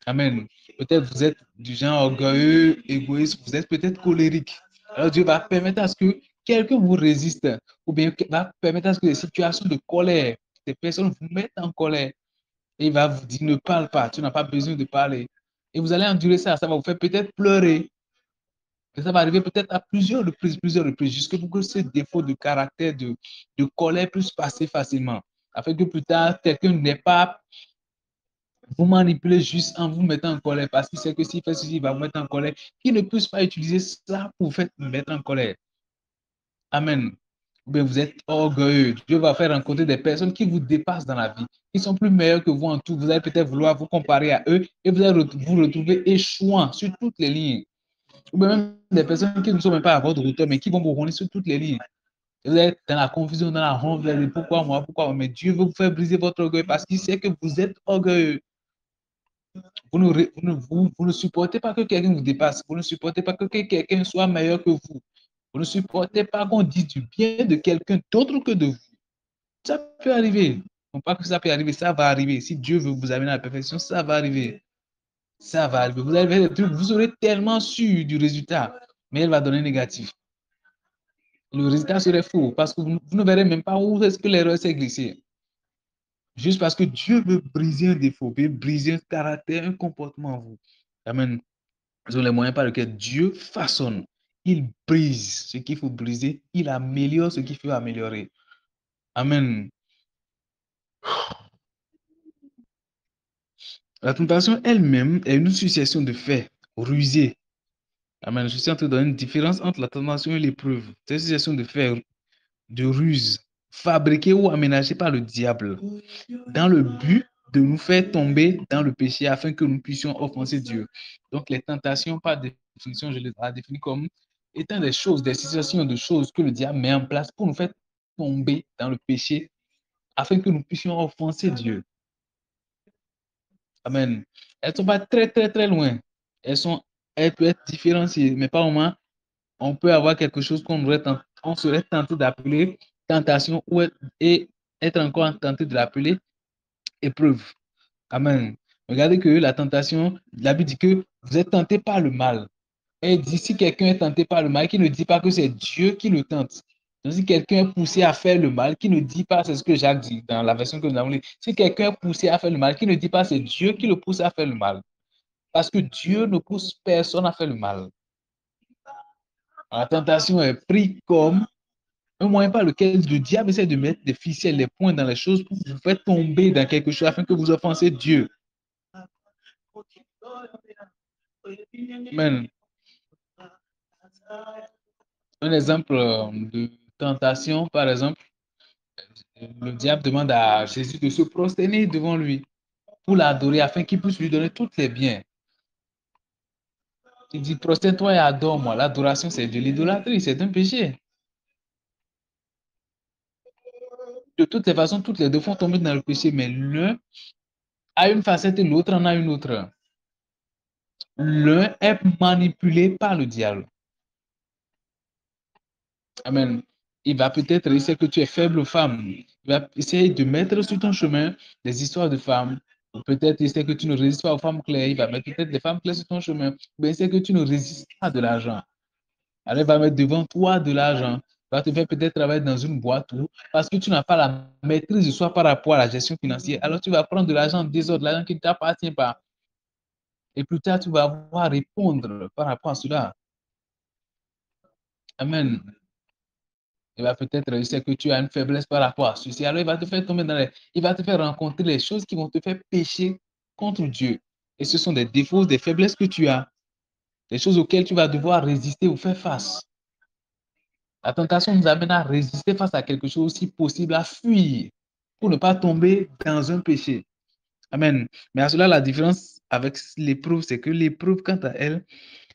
Amen. Peut-être vous êtes du genre orgueilleux, égoïste, vous êtes peut-être colérique. Alors, Dieu va permettre à ce que quelqu'un vous résiste, ou bien va permettre à ce que des situations de colère, des personnes vous mettent en colère, et il va vous dire ne parle pas, tu n'as pas besoin de parler. Et vous allez endurer ça, ça va vous faire peut-être pleurer. Et ça va arriver peut-être à plusieurs reprises, jusqu'à pour que ce défaut de caractère, de colère puisse passer facilement. Afin que plus tard, quelqu'un n'ait pas vous manipuler juste en vous mettant en colère parce qu'il sait que s'il fait ceci, il va vous mettre en colère, qu'il ne puisse pas utiliser ça pour vous mettre en colère. Amen. Ou bien vous êtes orgueilleux. Dieu va faire rencontrer des personnes qui vous dépassent dans la vie, qui sont plus meilleures que vous en tout. Vous allez peut-être vouloir vous comparer à eux et vous allez vous retrouver échouant sur toutes les lignes. Ou bien même des personnes qui ne sont même pas à votre hauteur, mais qui vont vous rendre sur toutes les lignes. Et vous êtes dans la confusion, dans la honte, vous allez dire pourquoi moi, mais Dieu veut vous faire briser votre orgueil parce qu'il sait que vous êtes orgueilleux. Vous ne supportez pas que quelqu'un vous dépasse. Vous ne supportez pas que quelqu'un soit meilleur que vous. Vous ne supportez pas qu'on dise du bien de quelqu'un d'autre que de vous. Ça peut arriver. Non pas que ça peut arriver, ça va arriver. Si Dieu veut vous amener à la perfection, ça va arriver. Ça va arriver. Vous allez faire des trucs, vous serez tellement sûr du résultat, mais elle va donner négatif. Le résultat serait faux parce que vous ne verrez même pas où est-ce que l'erreur s'est glissée. Juste parce que Dieu veut briser un défaut, veut briser un caractère, un comportement en vous. Amen. sont les moyens par lesquels Dieu façonne. Il brise ce qu'il faut briser. Il améliore ce qu'il faut améliorer. Amen. La tentation elle-même est une succession de faits rusés. Amen. Je suis en train de donner une différence entre la tentation et l'épreuve. C'est une succession de faits, de ruses, fabriquées ou aménagées par le diable, dans le but de nous faire tomber dans le péché afin que nous puissions offenser Dieu. Donc, les tentations, par définition, je les ai définies comme étant des choses, des situations de choses que le diable met en place pour nous faire tomber dans le péché afin que nous puissions offenser Dieu. Amen. Elles ne sont pas très, très, très loin. Elles peuvent être différenciées, mais pas au moins, on peut avoir quelque chose on serait tenté d'appeler tentation et être encore tenté de l'appeler épreuve. Amen. Regardez que la tentation, la Bible dit que vous êtes tenté par le mal. Et dit si quelqu'un est tenté par le mal, qui ne dit pas que c'est Dieu qui le tente. Donc, si quelqu'un est poussé à faire le mal, qui ne dit pas, c'est ce que Jacques dit dans la version que nous avons lue, si quelqu'un est poussé à faire le mal, qui ne dit pas c'est Dieu qui le pousse à faire le mal. Parce que Dieu ne pousse personne à faire le mal. La tentation est prise comme un moyen par lequel le diable essaie de mettre des ficelles, des points dans les choses pour vous faire tomber dans quelque chose afin que vous offensez Dieu. Amen. Un exemple de tentation, par exemple, le diable demande à Jésus de se prosterner devant lui pour l'adorer afin qu'il puisse lui donner tous les biens. Il dit, prosterne-toi et adore-moi. L'adoration, c'est de l'idolâtrie, c'est un péché. De toutes les façons, toutes les deux font tomber dans le péché, mais l'un a une facette et l'autre en a une autre. L'un est manipulé par le diable. Amen. Il va peut-être essayer que tu es faible femme. Il va essayer de mettre sur ton chemin des histoires de femmes. Ou peut-être essayer que tu ne résistes pas aux femmes claires. Il va mettre peut-être des femmes claires sur ton chemin. Ou essayer que tu ne résistes pas de l'argent. Alors, il va mettre devant toi de l'argent. Il va te faire peut-être travailler dans une boîte ou parce que tu n'as pas la maîtrise de soi par rapport à la gestion financière. Alors, tu vas prendre de l'argent désordre, l'argent qui ne t'appartient pas. Et plus tard, tu vas avoir à répondre par rapport à cela. Amen. Il va peut-être réussir que tu as une faiblesse par rapport à ceci. Alors, il va te faire tomber il va te faire rencontrer les choses qui vont te faire pécher contre Dieu. Et ce sont des défauts, des faiblesses que tu as. Des choses auxquelles tu vas devoir résister ou faire face. La tentation nous amène à résister face à quelque chose, si possible, à fuir pour ne pas tomber dans un péché. Amen. Mais à cela, la différence avec l'épreuve, c'est que l'épreuve, quant à elle,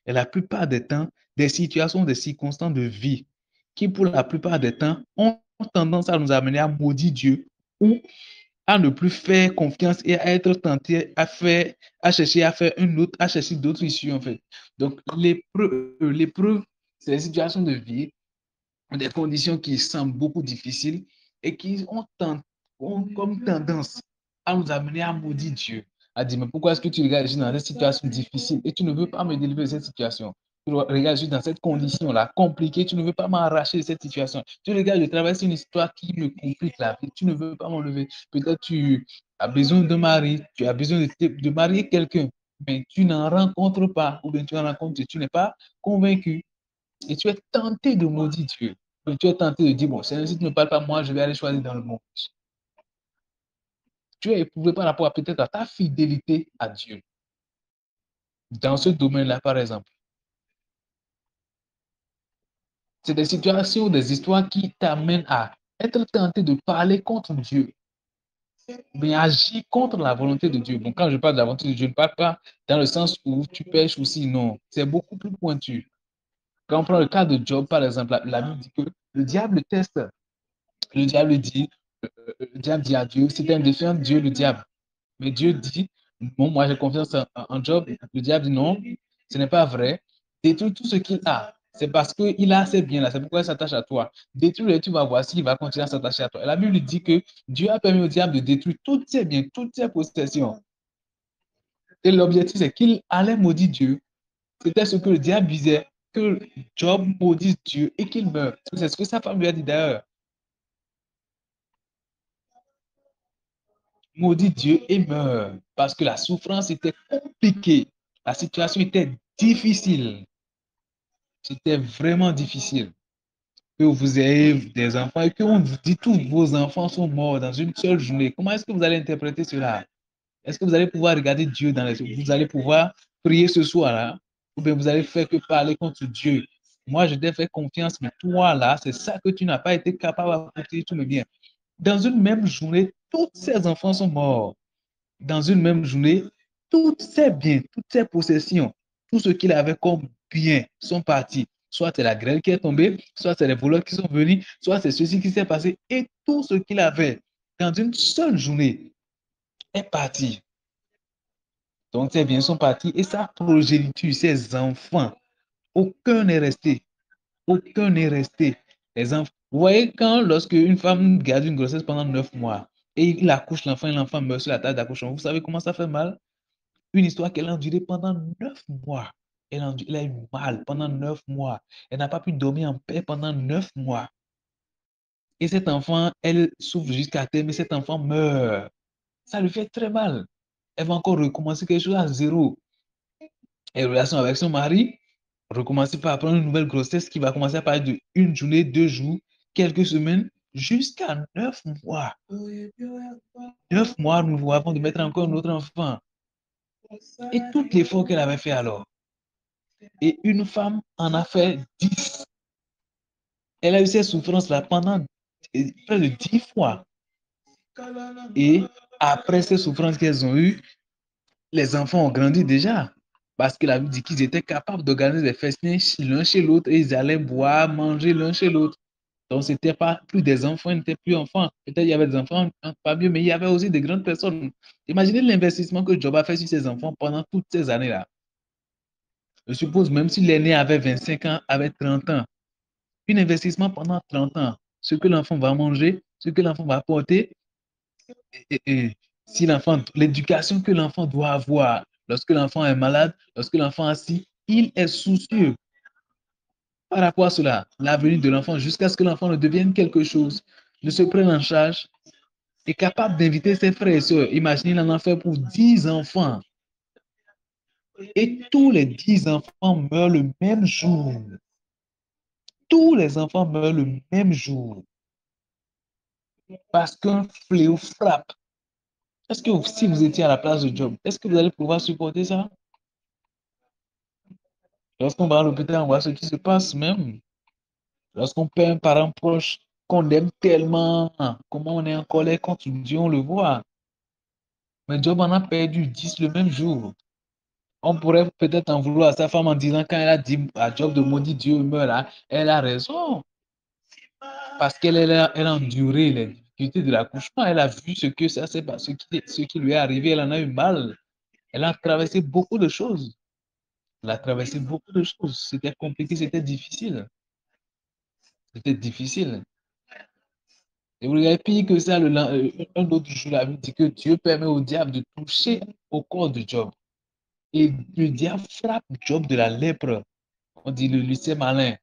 est la plupart des temps des situations, des circonstances de vie qui, pour la plupart des temps, ont tendance à nous amener à maudire Dieu ou à ne plus faire confiance et à être tenté à chercher à faire à chercher d'autres issues, en fait. Donc, l'épreuve, c'est des situations de vie, des conditions qui semblent beaucoup difficiles et qui ont comme tendance à nous amener à maudire Dieu. À dire, mais pourquoi est-ce que tu regardes dans cette situation difficile et tu ne veux pas me délivrer de cette situation? Tu regardes juste dans cette condition-là, compliquée, tu ne veux pas m'arracher de cette situation. Tu regardes, je traverse une histoire qui me complique la vie, tu ne veux pas m'enlever. Peut-être tu as besoin de mari, tu as besoin de marier quelqu'un, mais tu n'en rencontres pas, ou bien tu en rencontres, tu n'es pas convaincu. Et tu es tenté de maudire Dieu. Donc, tu es tenté de dire, bon, si tu ne parles pas, moi, je vais aller choisir dans le monde. Tu es éprouvé par rapport à peut-être à ta fidélité à Dieu. Dans ce domaine-là, par exemple. C'est des situations, des histoires qui t'amènent à être tenté de parler contre Dieu, mais agir contre la volonté de Dieu. Bon, quand je parle de la volonté de Dieu, je ne parle pas dans le sens où tu pêches aussi, non. C'est beaucoup plus pointu. Quand on prend le cas de Job, par exemple, la Bible dit que le diable teste. Le diable dit, le diable dit à Dieu, c'est un défiant de Dieu, le diable. Mais Dieu dit, bon, moi j'ai confiance en Job. Le diable dit non, ce n'est pas vrai. Détruis tout ce qu'il a. C'est parce qu'il a ces biens-là. C'est pourquoi il s'attache à toi. Détruis-le, tu vas voir s'il va continuer à s'attacher à toi. Et la Bible dit que Dieu a permis au diable de détruire tous ses biens, toutes ses possessions. Et l'objectif, c'est qu'il allait maudire Dieu. C'était ce que le diable disait, que Job maudisse Dieu et qu'il meure. C'est ce que sa femme lui a dit d'ailleurs. Maudit Dieu et meurt parce que la souffrance était compliquée. La situation était difficile. C'était vraiment difficile que vous ayez des enfants et qu'on vous dit tous vos enfants sont morts dans une seule journée. Comment est-ce que vous allez interpréter cela? Est-ce que vous allez pouvoir regarder Dieu dans les yeux? Vous allez pouvoir prier ce soir-là? Ou bien vous allez faire que parler contre Dieu? Moi, je t'ai fait confiance, mais toi, là, c'est ça que tu n'as pas été capable d'apporter tout le bien. Dans une même journée, tous ces enfants sont morts. Dans une même journée, tous ses biens, toutes ses possessions, tout ce qu'il avait comme bien sont partis. Soit c'est la grêle qui est tombée, soit c'est les voleurs qui sont venus, soit c'est ceci qui s'est passé. Et tout ce qu'il avait dans une seule journée est parti. Donc, ses biens sont partis et sa progéniture, ses enfants, aucun n'est resté. Aucun n'est resté. Les enfants, vous voyez, lorsque une femme garde une grossesse pendant 9 mois et il accouche l'enfant et l'enfant meurt sur la table d'accouchement, vous savez comment ça fait mal? Une histoire qu'elle a endurée pendant 9 mois. Elle a eu mal pendant 9 mois. Elle n'a pas pu dormir en paix pendant 9 mois. Et cet enfant, elle souffre jusqu'à terme, mais cet enfant meurt. Ça lui fait très mal. Elle va encore recommencer quelque chose à zéro. Et relation avec son mari, recommencer par prendre une nouvelle grossesse qui va commencer à parler de une journée, 2 jours, quelques semaines, jusqu'à 9 mois. 9 mois, nous avons de mettre encore un autre enfant. Et tout l'effort qu'elle avait fait alors. Et une femme en a fait 10. Elle a eu ces souffrances-là pendant près de 10 fois. Et après ces souffrances qu'elles ont eues, les enfants ont grandi déjà. Parce que la Bible dit qu'ils étaient capables d'organiser des festins l'un chez l'autre et ils allaient boire, manger l'un chez l'autre. Donc, ce n'était pas plus des enfants, ils n'étaient plus enfants. Peut-être il y avait des enfants, pas mieux, mais il y avait aussi des grandes personnes. Imaginez l'investissement que Job a fait sur ses enfants pendant toutes ces années-là. Je suppose, même si l'aîné avait 25 ans, avait 30 ans, un investissement pendant 30 ans, ce que l'enfant va manger, ce que l'enfant va porter, et si l'enfant, l'éducation que l'enfant doit avoir lorsque l'enfant est malade, lorsque l'enfant est assis, il est soucieux par rapport à cela, l'avenir de l'enfant, jusqu'à ce que l'enfant ne devienne quelque chose, ne se prenne en charge, est capable d'inviter ses frères et sœurs. Imaginez, il en a fait pour 10 enfants. Et tous les 10 enfants meurent le même jour. Tous les enfants meurent le même jour. Parce qu'un fléau frappe. Est-ce que si vous étiez à la place de Job, est-ce que vous allez pouvoir supporter ça? Lorsqu'on va à l'hôpital, on voit ce qui se passe même. Lorsqu'on perd un parent proche qu'on aime tellement, comment on est en colère contre Dieu, on le voit. Mais Job en a perdu 10 le même jour. On pourrait peut-être en vouloir à sa femme en disant quand elle a dit à Job de maudire Dieu meurt là, elle a raison. Parce qu'elle a enduré les difficultés de l'accouchement. Elle a vu ce que ça c'est ce qui lui est arrivé. Elle en a eu mal. Elle a traversé beaucoup de choses. Elle a traversé beaucoup de choses. C'était compliqué, c'était difficile. C'était difficile. Et vous regardez, pire que ça, un autre jour, la Bible dit que Dieu permet au diable de toucher au corps de Job. Et le diable frappe Job de la lèpre. On dit le Lucien malin.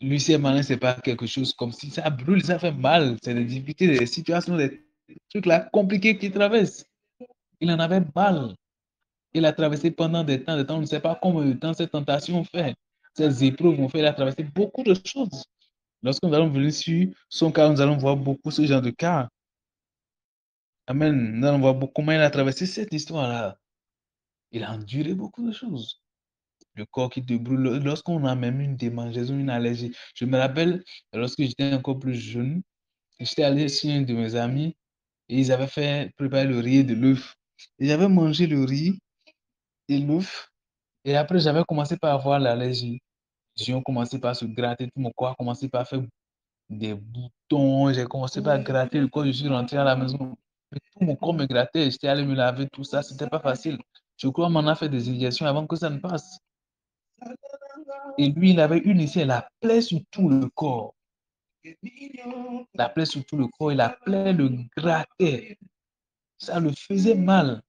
Lucien malin, c'est pas quelque chose comme si ça brûle, ça fait mal. C'est des difficultés, des situations, des trucs là compliqués qu'il traverse. Il en avait mal. Il a traversé pendant des temps, on ne sait pas combien de temps ces tentations ont fait. Ces épreuves ont fait, il a traversé beaucoup de choses. Lorsque nous allons venir sur son cas, nous allons voir beaucoup ce genre de cas. Amen. Nous allons voir beaucoup comment il a traversé cette histoire-là. Il a enduré beaucoup de choses. Le corps qui te brûle, lorsqu'on a même une démangeaison, une allergie. Je me rappelle, lorsque j'étais encore plus jeune, j'étais allé chez un de mes amis et ils avaient fait préparer le riz et de l'œuf. Et j'avais mangé le riz et l'œuf. Et après, j'avais commencé par avoir l'allergie. J'ai commencé par se gratter, tout mon corps a commencé par faire des boutons. J'ai commencé par gratter le corps. Je suis rentré à la maison. Mais tout mon corps me grattait. J'étais allé me laver, tout ça. C'était pas facile. Je crois qu'on m'en a fait des injections avant que ça ne passe. Et lui, il avait une ici, la plaie sur tout le corps. La plaie sur tout le corps et la plaie le grattait. Ça le faisait mal.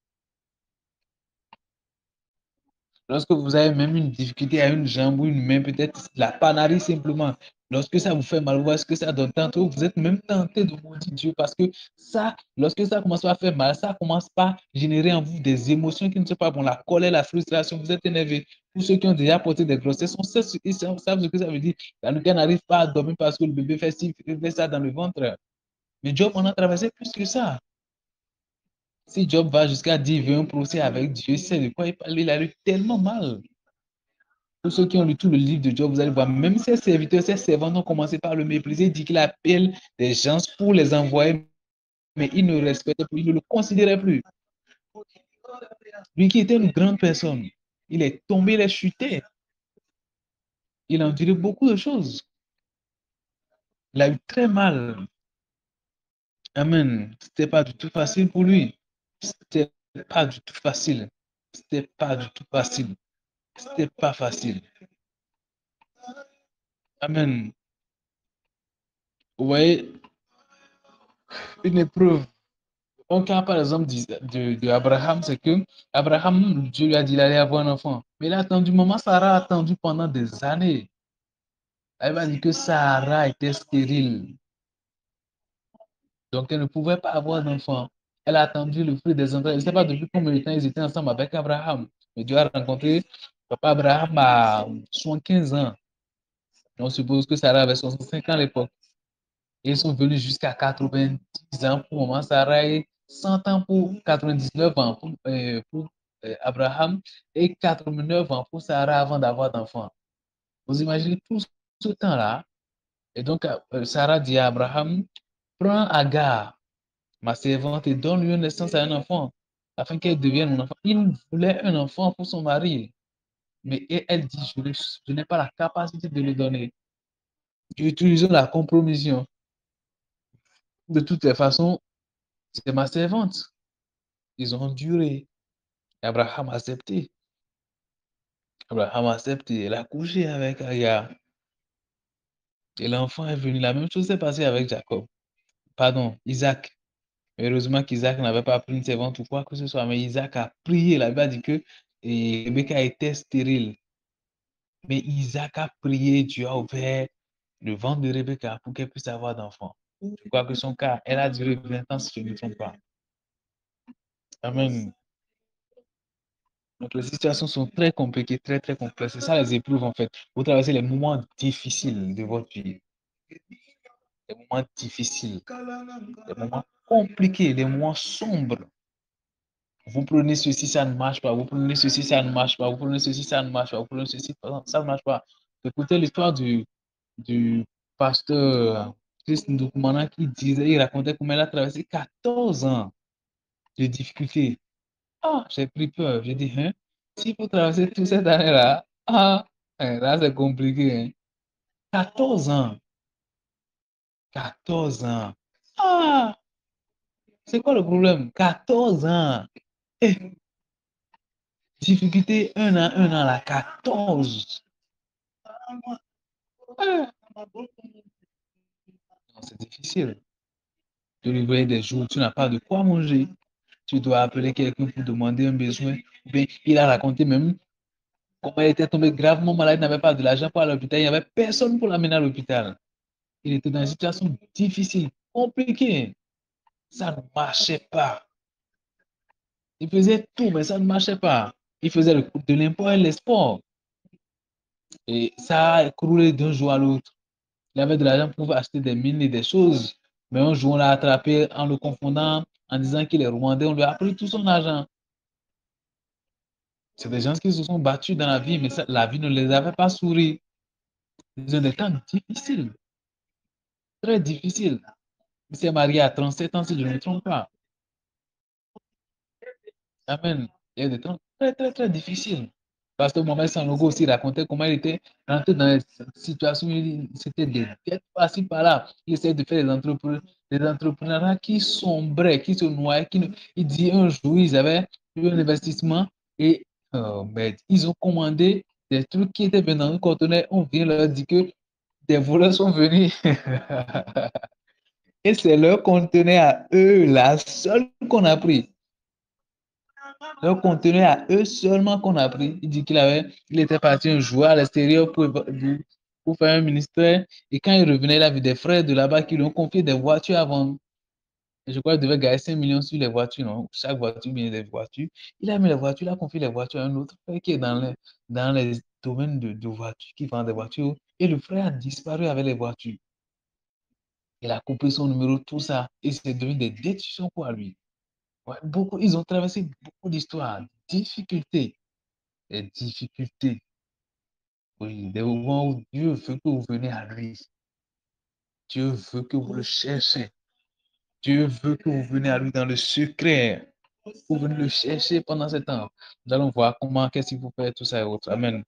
Lorsque vous avez même une difficulté à une jambe ou une main, peut-être la panarie simplement, lorsque ça vous fait mal, vous voyez ce que ça donne. Tantôt, vous êtes même tenté de maudire Dieu parce que ça, lorsque ça commence à faire mal, ça commence à générer en vous des émotions qui ne sont pas bonnes. La colère, la frustration, vous êtes énervé. Pour ceux qui ont déjà porté des grossesses, ils savent ce que ça veut dire. La nuit, n'arrive pas à dormir parce que le bébé fait ça dans le ventre. Mais Job, on a traversé plus que ça. Si Job va jusqu'à dire, il veut un procès avec Dieu, c'est de quoi il parle, il a eu tellement mal. Pour ceux qui ont lu tout le livre de Job, vous allez voir, même ses serviteurs, ses servants ont commencé par le mépriser, il dit qu'il appelle des gens pour les envoyer, mais il ne respectait plus, il ne le considérait plus. Lui qui était une grande personne, il est tombé, il est chuté. Il a enduré beaucoup de choses. Il a eu très mal. Amen. C'était pas du tout facile pour lui. C'était pas du tout facile. C'était pas du tout facile. C'était pas facile. Amen. Vous voyez, une épreuve. Un cas, par exemple, de Abraham, c'est que Abraham, Dieu lui a dit qu'il allait avoir un enfant. Mais il a attendu, maman Sarah a attendu pendant des années. Elle m'a dit que Sarah était stérile. Donc, elle ne pouvait pas avoir d'enfant. Elle a attendu le fruit des entrailles. Je ne sais pas depuis combien de temps ils étaient ensemble avec Abraham. Mais Dieu a rencontré papa Abraham à 75 ans. On suppose que Sarah avait 65 ans à l'époque. Et ils sont venus jusqu'à 90 ans pour maman Sarah et 100 ans pour 99 ans pour Abraham et 89 ans pour Sarah avant d'avoir d'enfants. Vous imaginez tout ce temps-là? Et donc, Sarah dit à Abraham, prends Agar, ma servante, et donne-lui une naissance à un enfant, afin qu'elle devienne un enfant. Il voulait un enfant pour son mari, mais elle dit, je n'ai pas la capacité de le donner. Utilisons la compromission. De toutes les façons, c'est ma servante. Ils ont enduré. Abraham a accepté. Abraham a accepté. Elle a couché avec Agar. Et l'enfant est venu. La même chose s'est passée avec Jacob. Pardon, Isaac. Heureusement qu'Isaac n'avait pas pris une servante ou quoi que ce soit, mais Isaac a prié. La Bible a dit que Rebecca était stérile. Mais Isaac a prié, Dieu a ouvert le ventre de Rebecca pour qu'elle puisse avoir d'enfants. Je crois que son cas, elle a duré 20 ans si je ne me trompe pas. Amen. Donc les situations sont très compliquées, très, très complexes. C'est ça les épreuves en fait. Vous traversez les moments difficiles de votre vie. Les moments difficiles, les moments compliqués, les moments sombres. Vous prenez ceci, ça ne marche pas. Vous prenez ceci, ça ne marche pas. Vous prenez ceci, ça ne marche pas. Vous prenez ceci, ça ne marche pas. Écoutez l'histoire du pasteur Chris Ndoumana qui disait, il racontait comment il a traversé 14 ans de difficultés. Ah, j'ai pris peur. J'ai dit, hein, s'il faut traverser toute cette année-là, là, c'est compliqué. Hein. 14 ans. 14 ans. Ah, c'est quoi le problème? 14 ans. Eh, difficulté, un an, là, 14. Ah. C'est difficile. De livrer des jours, tu n'as pas de quoi manger. Tu dois appeler quelqu'un pour demander un besoin. Bien, il a raconté même comment il était tombé gravement malade, il n'avait pas de l'argent pour aller à l'hôpital, il n'y avait personne pour l'amener à l'hôpital. Il était dans une situation difficile, compliquée. Ça ne marchait pas. Il faisait tout, mais ça ne marchait pas. Il faisait de l'import et l'export. Et ça a écroulé d'un jour à l'autre. Il avait de l'argent pour acheter des mines et des choses. Mais un jour, on l'a attrapé en le confondant, en disant qu'il est rwandais. On lui a pris tout son argent. C'est des gens qui se sont battus dans la vie, mais la vie ne les avait pas souri. Ils ont des temps difficiles, très difficiles. Il s'est marié à 37 ans, si je ne me trompe pas. Amen. Il y a des temps très, très, très difficiles. Pasteur Mohamed Sanogo aussi racontait comment il était rentré dans des situations où c'était des dettes par-ci par-là. Il essayait de faire des entrepreneurs qui sombraient, qui se noyaient. Il dit un jour, ils avaient eu un investissement et ils ont commandé des trucs qui étaient venus dans un conteneur. On vient leur dire que des voleurs sont venus. Et c'est leur conteneur à eux, la seule qu'on a pris. Leur contenu à eux seulement qu'on a pris. Il dit il était parti un jour à l'extérieur pour faire un ministère. Et quand il revenait, il a vu des frères de là-bas qui lui ont confié des voitures à vendre. Et je crois qu'il devait gagner 5 millions sur les voitures, non? Chaque voiture, bien des voitures. Il a mis les voitures, il a confié les voitures à un autre frère qui est dans les domaines de voitures, qui vend des voitures. Et le frère a disparu avec les voitures. Il a coupé son numéro, tout ça. Et c'est devenu des décisions pour lui. Ouais, ils ont traversé beaucoup d'histoires, difficultés. Des difficultés. Oui, des moments où Dieu veut que vous veniez à lui. Dieu veut que vous le cherchiez. Dieu veut que vous veniez à lui dans le secret. Vous venez le chercher pendant ce temps. Nous allons voir qu'est-ce qu'il faut faire, tout ça et autres. Amen.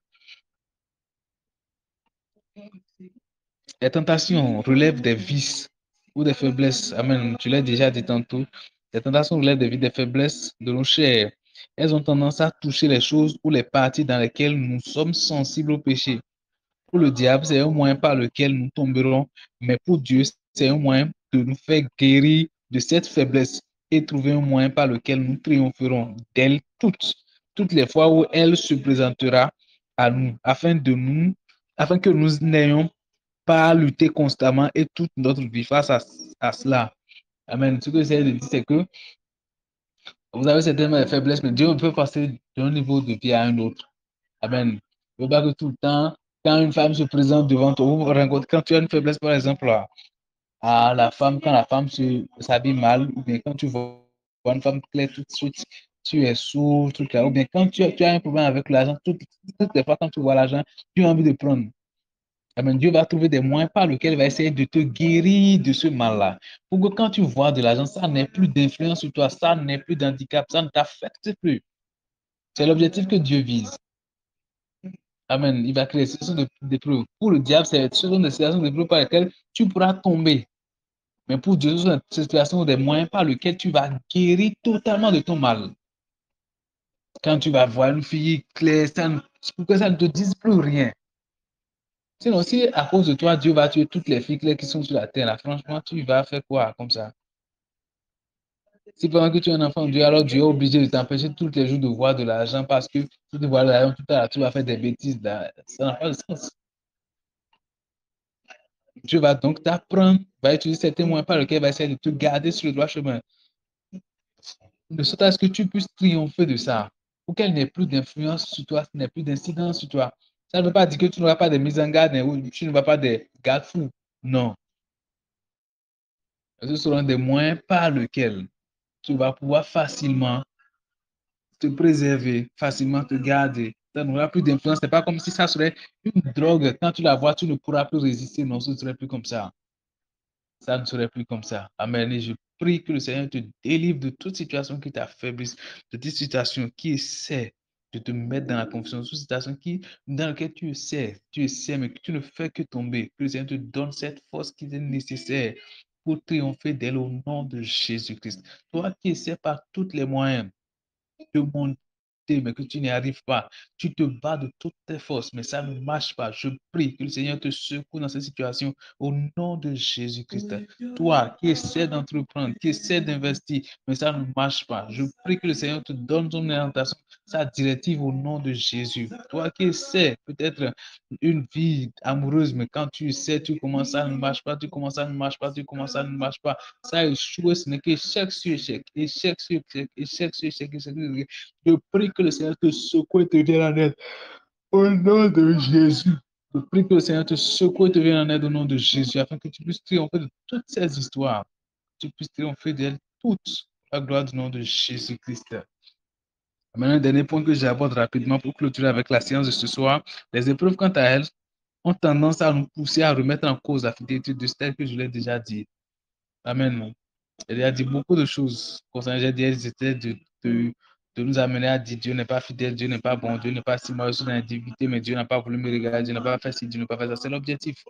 Les tentations relèvent des vices ou des faiblesses. Amen. Tu l'as déjà dit tantôt. Les tentations relèvent des faiblesses de nos chairs. Elles ont tendance à toucher les choses ou les parties dans lesquelles nous sommes sensibles au péché. Pour le diable, c'est un moyen par lequel nous tomberons, mais pour Dieu, c'est un moyen de nous faire guérir de cette faiblesse et trouver un moyen par lequel nous triompherons d'elle toutes les fois où elle se présentera à nous, afin que nous n'ayons pas à lutter constamment et toute notre vie face à cela. Amen. Ce que j'essaie de dire, c'est que vous avez certainement des faiblesses, mais Dieu peut passer d'un niveau de vie à un autre. Amen. Il ne veut pas que tout le temps, quand une femme se présente devant toi, quand tu as une faiblesse, par exemple, à la femme, quand la femme s'habille mal, ou bien quand tu vois une femme claire tout de suite, tu es sourd, tout là, ou bien quand tu as un problème avec l'argent, toutes les fois quand tu vois l'argent, tu as envie de prendre. Amen. Dieu va trouver des moyens par lesquels il va essayer de te guérir de ce mal-là. Pour que quand tu vois de l'argent, ça n'ait plus d'influence sur toi, ça n'ait plus d'handicap, ça ne t'affecte plus. C'est l'objectif que Dieu vise. Amen. Il va créer des situations d'épreuve. Pour le diable, c'est ce sont des situations d'épreuve par lesquelles tu pourras tomber. Mais pour Dieu, ce sont des situations, des moyens par lesquels tu vas guérir totalement de ton mal. Quand tu vas voir une fille claire, pour que ça ne te dise plus rien. Sinon, si à cause de toi, Dieu va tuer toutes les filles claires qui sont sur la terre, là, franchement, tu vas faire quoi comme ça? Si pendant que tu es un enfant de Dieu, alors Dieu est obligé de t'empêcher tous les jours de voir de l'argent parce que si tu vois de l'argent tout à l'heure, tu vas faire des bêtises. Là. Ça n'a pas de sens. Dieu va donc t'apprendre, va utiliser certains moyens par lesquels il va essayer de te garder sur le droit chemin. De sorte à ce que tu puisses triompher de ça. Pour qu'elle n'ait plus d'influence sur toi, n'ait plus d'incidence sur toi. Ça ne veut pas dire que tu n'auras pas de mise en garde ou tu ne vas pas des garde-fous. Non. Ce seront des moyens par lesquels tu vas pouvoir facilement te préserver, facilement te garder. Ça n'aura plus d'influence. Ce n'est pas comme si ça serait une drogue. Quand tu la vois, tu ne pourras plus résister. Non, ce ne serait plus comme ça. Ça ne serait plus comme ça. Amen. Et je prie que le Seigneur te délivre de toute situation qui t'affaiblisse, de toute situation qui essaie de te mettre dans la confusion, de toute situation dans laquelle tu essaies, mais que tu ne fais que tomber. Que le Seigneur te donne cette force qui est nécessaire pour triompher d'elle au nom de Jésus-Christ. Toi qui essaies par tous les moyens de monter, mais que tu n'y arrives pas. Tu te bats de toutes tes forces, mais ça ne marche pas. Je prie que le Seigneur te secoue dans cette situation au nom de Jésus-Christ. Toi qui essaies d'entreprendre, qui essaies d'investir, mais ça ne marche pas. Je prie que le Seigneur te donne son orientation, sa directive au nom de Jésus. Toi qui essaies peut-être une vie amoureuse, mais quand tu essaies, tu commences, ça ne marche pas, tu commences, ça ne marche pas, tu commences, ça ne marche pas. Ça échoue, ce n'est qu'échec sur échec, échec sur échec, échec sur échec, échec sur échec. Je prie que le Seigneur te secoue et te vienne en aide au nom de Jésus. Je prie que le Seigneur te secoue et te vienne en aide au nom de Jésus afin que tu puisses triompher de toutes ces histoires. Que tu puisses triompher d'elles toutes. La gloire du nom de Jésus-Christ. Maintenant, un dernier point que j'aborde rapidement pour clôturer avec la séance de ce soir. Les épreuves, quant à elles, ont tendance à nous pousser à remettre en cause la fidélité de celle que je l'ai déjà dit. Amen. Il a dit beaucoup de choses concernant, j'ai dit, c'était de nous amener à dire Dieu n'est pas fidèle, Dieu n'est pas bon, Dieu n'est pas si moi je suis dans l'individualité, mais Dieu n'a pas voulu me regarder, Dieu n'a pas fait ci, Dieu n'a pas fait ça. C'est l'objectif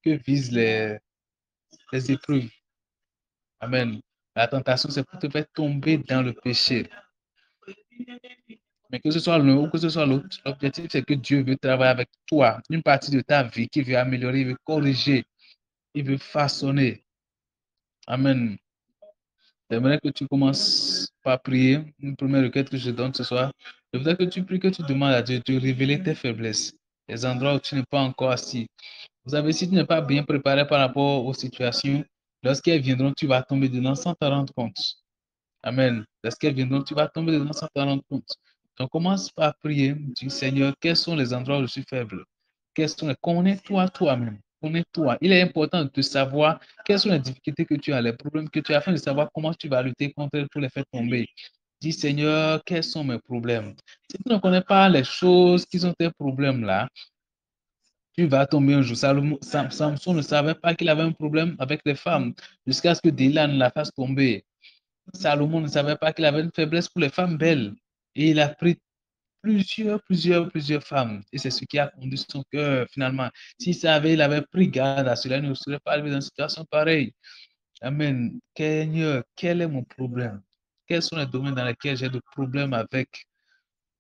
que visent les épreuves. Amen. La tentation, c'est pour te faire tomber dans le péché. Mais que ce soit l'un ou que ce soit l'autre, l'objectif, c'est que Dieu veut travailler avec toi, une partie de ta vie qu'il veut améliorer, il veut corriger, il veut façonner. Amen. J'aimerais que tu commences par prier. Une première requête que je donne ce soir. Je voudrais que tu pries, que tu demandes à Dieu de révéler tes faiblesses, les endroits où tu n'es pas encore assis. Vous savez, si tu n'es pas bien préparé par rapport aux situations, lorsqu'elles viendront, tu vas tomber dedans sans te rendre compte. Amen. Lorsqu'elles viendront, tu vas tomber dedans sans te rendre compte. Donc, commence par prier. Dis, Seigneur, quels sont les endroits où je suis faible? Connais-toi toi-même. Connais-toi. Il est important de te savoir quelles sont les difficultés que tu as, les problèmes que tu as, afin de savoir comment tu vas lutter contre elles pour les faire tomber. Dis, Seigneur, quels sont mes problèmes? Si tu ne connais pas les choses qui sont tes problèmes là, tu vas tomber un jour. Samson ne savait pas qu'il avait un problème avec les femmes jusqu'à ce que Delilah ne la fasse tomber. Salomon ne savait pas qu'il avait une faiblesse pour les femmes belles. Et il a pris plusieurs femmes. Et c'est ce qui a conduit son cœur finalement. S'il savait, il avait pris garde à cela, il ne serait pas arrivé dans une situation pareille. Amen. Seigneur, quel est mon problème? Quels sont les domaines dans lesquels j'ai des problèmes avec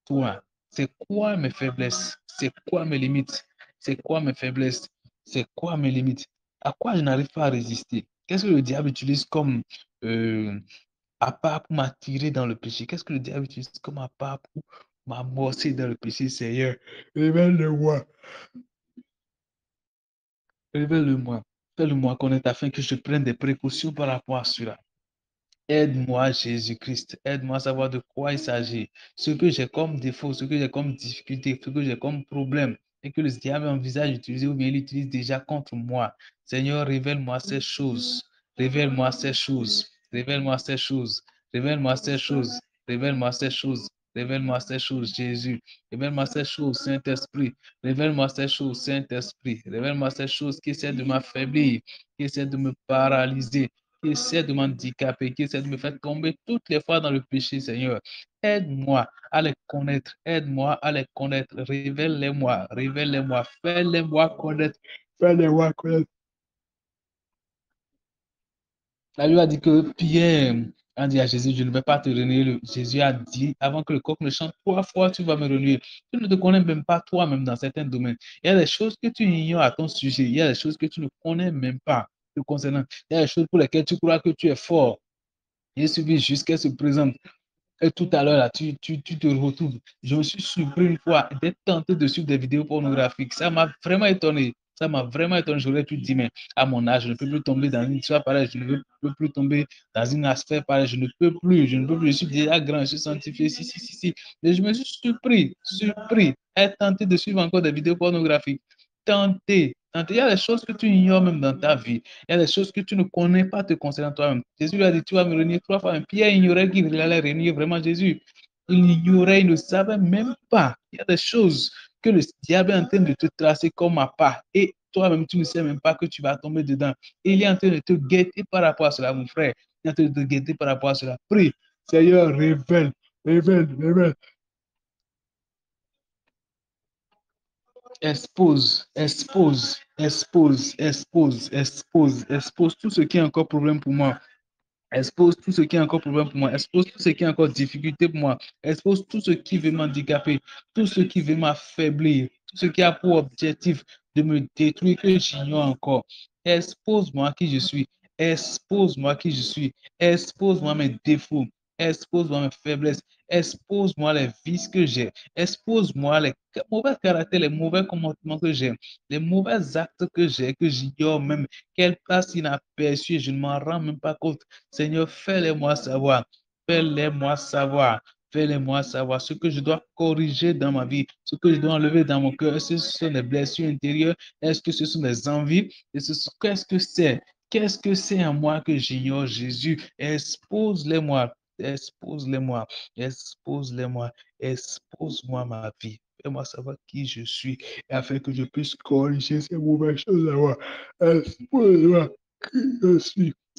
toi? C'est quoi mes faiblesses? C'est quoi mes limites? C'est quoi mes faiblesses? C'est quoi mes limites? À quoi je n'arrive pas à résister? Qu'est-ce que le diable utilise comme appât pour m'attirer dans le péché? Qu'est-ce que le diable utilise comme appât pour m'amorcer dans le péché, Seigneur? Révèle-le-moi. Révèle-le-moi. Fais-le-moi connaître afin que je prenne des précautions par rapport à cela. Aide-moi, Jésus-Christ. Aide-moi à savoir de quoi il s'agit. Ce que j'ai comme défaut, ce que j'ai comme difficulté, ce que j'ai comme problème, et que le diable envisage d'utiliser ou bien il utilise déjà contre moi. Seigneur, révèle-moi ces choses. Révèle-moi ces choses. Révèle-moi ces choses. Révèle-moi ces choses. Révèle-moi ces choses. Révèle-moi ces choses, Jésus. Révèle-moi ces choses, Saint-Esprit. Révèle-moi ces choses, Saint-Esprit. Révèle-moi ces choses qui essaient de m'affaiblir, qui essaient de me paralyser, qui essaie de m'handicaper, qui essaie de me faire tomber toutes les fois dans le péché, Seigneur. Aide-moi à les connaître, aide-moi à les connaître, révèle-les-moi, révèle-les-moi, fais-les-moi connaître, fais-les-moi connaître. La Bible a dit que Pierre a dit à Jésus, je ne vais pas te renier. Jésus a dit, avant que le coq ne chante 3 fois, tu vas me renier. Tu ne te connais même pas toi-même dans certains domaines. Il y a des choses que tu ignores à ton sujet. Il y a des choses que tu ne connais même pas te concernant. Il y a des choses pour lesquelles tu crois que tu es fort. Il suffit juste qu'elle se présente. Et tout à l'heure, là, tu te retrouves. Je me suis surpris une fois d'être tenté de suivre des vidéos pornographiques. Ça m'a vraiment étonné. Ça m'a vraiment étonné. J'aurais pu dire, mais à mon âge, je ne peux plus tomber dans une histoire pareille. Je ne peux plus tomber dans une affaire pareille. Je ne peux plus. Je ne peux plus. Je suis déjà grand. Je suis sanctifié. Si. Mais je me suis surpris, être tenté de suivre encore des vidéos pornographiques. Tenté. Il y a des choses que tu ignores même dans ta vie. Il y a des choses que tu ne connais pas te concernant toi-même. Jésus lui a dit, tu vas me renier 3 fois. Pierre ignorait qu'il allait renier vraiment Jésus. Il ignorait, il ne savait même pas. Il y a des choses que le diable est en train de te tracer comme un pas. Et toi-même, tu ne sais même pas que tu vas tomber dedans. Et il est en train de te guetter par rapport à cela, mon frère. Il est en train de te guetter par rapport à cela. Prie, Seigneur, révèle. Expose tout ce qui est encore problème pour moi. Expose tout ce qui est encore problème pour moi. Expose tout ce qui est encore difficulté pour moi. Expose tout ce qui veut m'handicaper, tout ce qui veut m'affaiblir, tout ce qui a pour objectif de me détruire que j'ignore encore. Expose-moi qui je suis. Expose-moi qui je suis. Expose-moi mes défauts. Expose-moi mes faiblesses. Expose-moi les vices que j'ai. Expose-moi les mauvais caractères, les mauvais comportements que j'ai, les mauvais actes que j'ai, que j'ignore même, qu'elles passent inaperçues, je ne m'en rends même pas compte. Seigneur, fais-les-moi savoir. Fais-les-moi savoir. Fais-les-moi savoir ce que je dois corriger dans ma vie, ce que je dois enlever dans mon cœur. Est-ce que ce sont des blessures intérieures? Est-ce que ce sont des envies? Qu'est-ce que c'est? Qu'est-ce que c'est en moi que j'ignore, Jésus? Expose-les-moi. Expose-les-moi. Expose-les-moi. Expose-moi ma vie. Fais-moi savoir qui je suis, afin que je puisse corriger ces mauvaises choses à moi. Expose-moi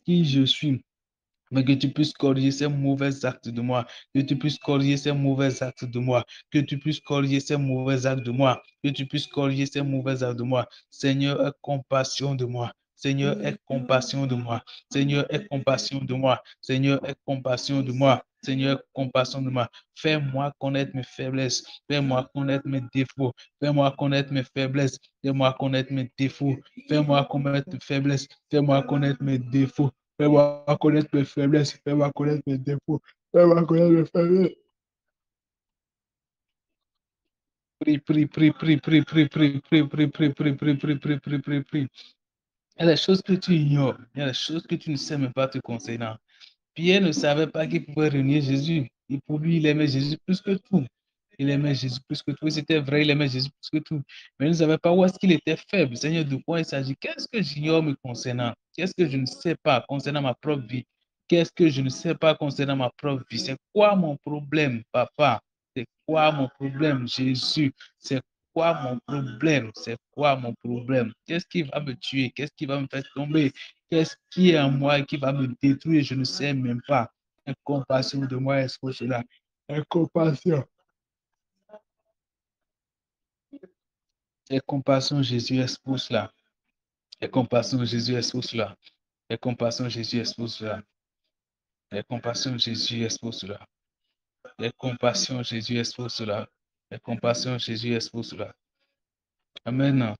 qui je suis, mais que tu puisses corriger ces mauvais actes de moi, que tu puisses corriger ces mauvais actes de moi, que tu puisses corriger ces mauvais actes de moi, que tu puisses corriger ces mauvais actes de moi. Seigneur, aie compassion de moi. Seigneur, aie compassion de moi. Seigneur, aie compassion de moi. Seigneur, aie compassion de moi. Seigneur, compassion de moi. Fais-moi connaître mes faiblesses. Fais-moi connaître mes défauts. Fais-moi connaître mes faiblesses. Fais-moi connaître mes défauts. Fais-moi connaître mes faiblesses. Fais-moi connaître mes défauts. Fais-moi connaître mes faiblesses. Fais-moi connaître mes défauts. Fais-moi connaître mes faiblesses. Prie, prie, prie, prie, prie, prie, prie, prie, prie, prie, prie, prie, prie, prie, prie, prie, prie. Il y a des choses que tu ignores. Il y a des choses que tu ne sais même pas te concernant. Pierre ne savait pas qu'il pouvait renier Jésus. Et pour lui, il aimait Jésus plus que tout. Il aimait Jésus plus que tout. Et c'était vrai, il aimait Jésus plus que tout. Mais il ne savait pas où est-ce qu'il était faible. Seigneur, de quoi il s'agit? Qu'est-ce que j'ignore me concernant? Qu'est-ce que je ne sais pas concernant ma propre vie? Qu'est-ce que je ne sais pas concernant ma propre vie? C'est quoi mon problème, papa? C'est quoi mon problème, Jésus? C'est quoi mon problème? C'est quoi mon problème? Qu'est-ce qui va me tuer? Qu'est-ce qui va me faire tomber? Qu'est-ce qui est en moi qui va me détruire? Je ne sais même pas. Aie compassion de moi, est-ce que cela? Aie compassion. Aie compassion, Jésus, expose cela. Aie compassion, Jésus, expose cela. Aie compassion, Jésus, expose cela. Aie compassion, Jésus, expose cela. Aie compassion, Jésus, expose cela. Aie compassion, Jésus, expose cela. Amen.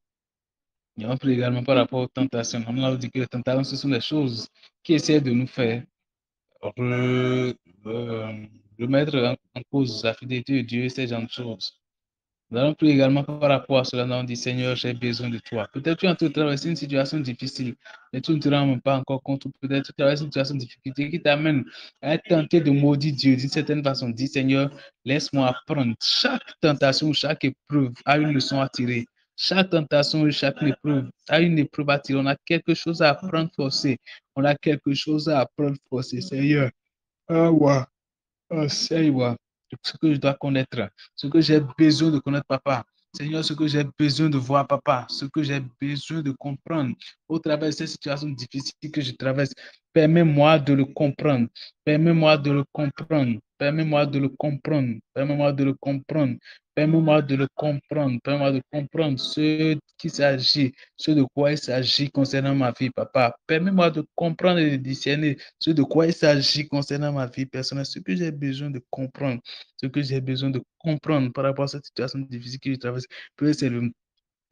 Et on prie également par rapport aux tentations. On a dit que les tentations, ce sont les choses qui essaient de nous faire remettre en cause la fidélité de Dieu et ces genres de choses. Nous allons prier également par rapport à cela. Nous allons dire, Seigneur, j'ai besoin de toi. Peut-être tu es en train de traverser une situation difficile, mais tu ne te rends même pas encore compte. Peut-être tu traverses une situation de difficulté qui t'amène à être tenté de maudire Dieu d'une certaine façon. Dis, Seigneur, laisse-moi apprendre. Chaque tentation, chaque épreuve a une leçon à tirer. Chaque tentation, chaque épreuve a une épreuve à tirer. On a quelque chose à apprendre forcé. On a quelque chose à apprendre forcé. Seigneur, ah ouais. Enseigne-moi ce que je dois connaître, ce que j'ai besoin de connaître, papa. Seigneur, ce que j'ai besoin de voir, papa, ce que j'ai besoin de comprendre au travers de ces situations difficiles que je traverse. Permets-moi de le comprendre. Permets-moi de le comprendre. Permets-moi de le comprendre. Permets-moi de le comprendre. Permets-moi de le comprendre. Permets-moi de comprendre ce qu'il s'agit, ce de quoi il s'agit concernant ma vie, papa. Permets-moi de comprendre et de discerner ce de quoi il s'agit concernant ma vie personnelle, ce que j'ai besoin de comprendre, ce que j'ai besoin de comprendre par rapport à cette situation difficile que je traverse. Peut-être c'est le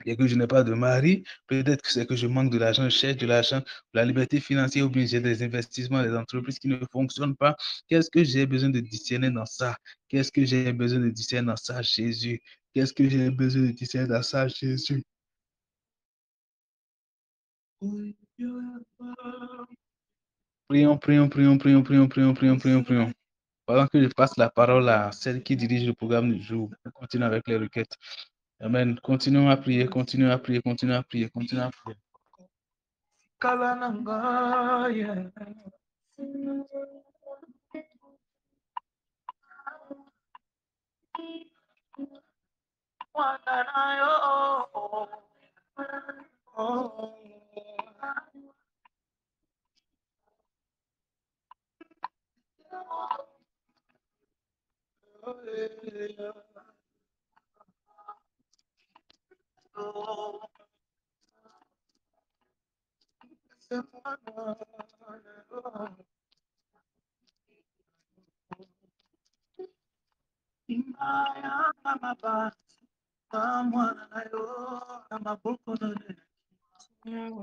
et que je n'ai pas de mari, peut-être que c'est que je manque de l'argent, je cherche de l'argent, de la liberté financière, ou bien j'ai des investissements, des entreprises qui ne fonctionnent pas. Qu'est-ce que j'ai besoin de discerner dans ça? Qu'est-ce que j'ai besoin de discerner dans ça, Jésus? Qu'est-ce que j'ai besoin de discerner dans ça, Jésus? Prions, prions, prions, prions, prions, prions, prions, prions, prions. Pendant que je passe la parole à celle qui dirige le programme du jour, on continue avec les requêtes. Amen. Continuons à prier, continuons à prier, continuons à prier, continuons à prier.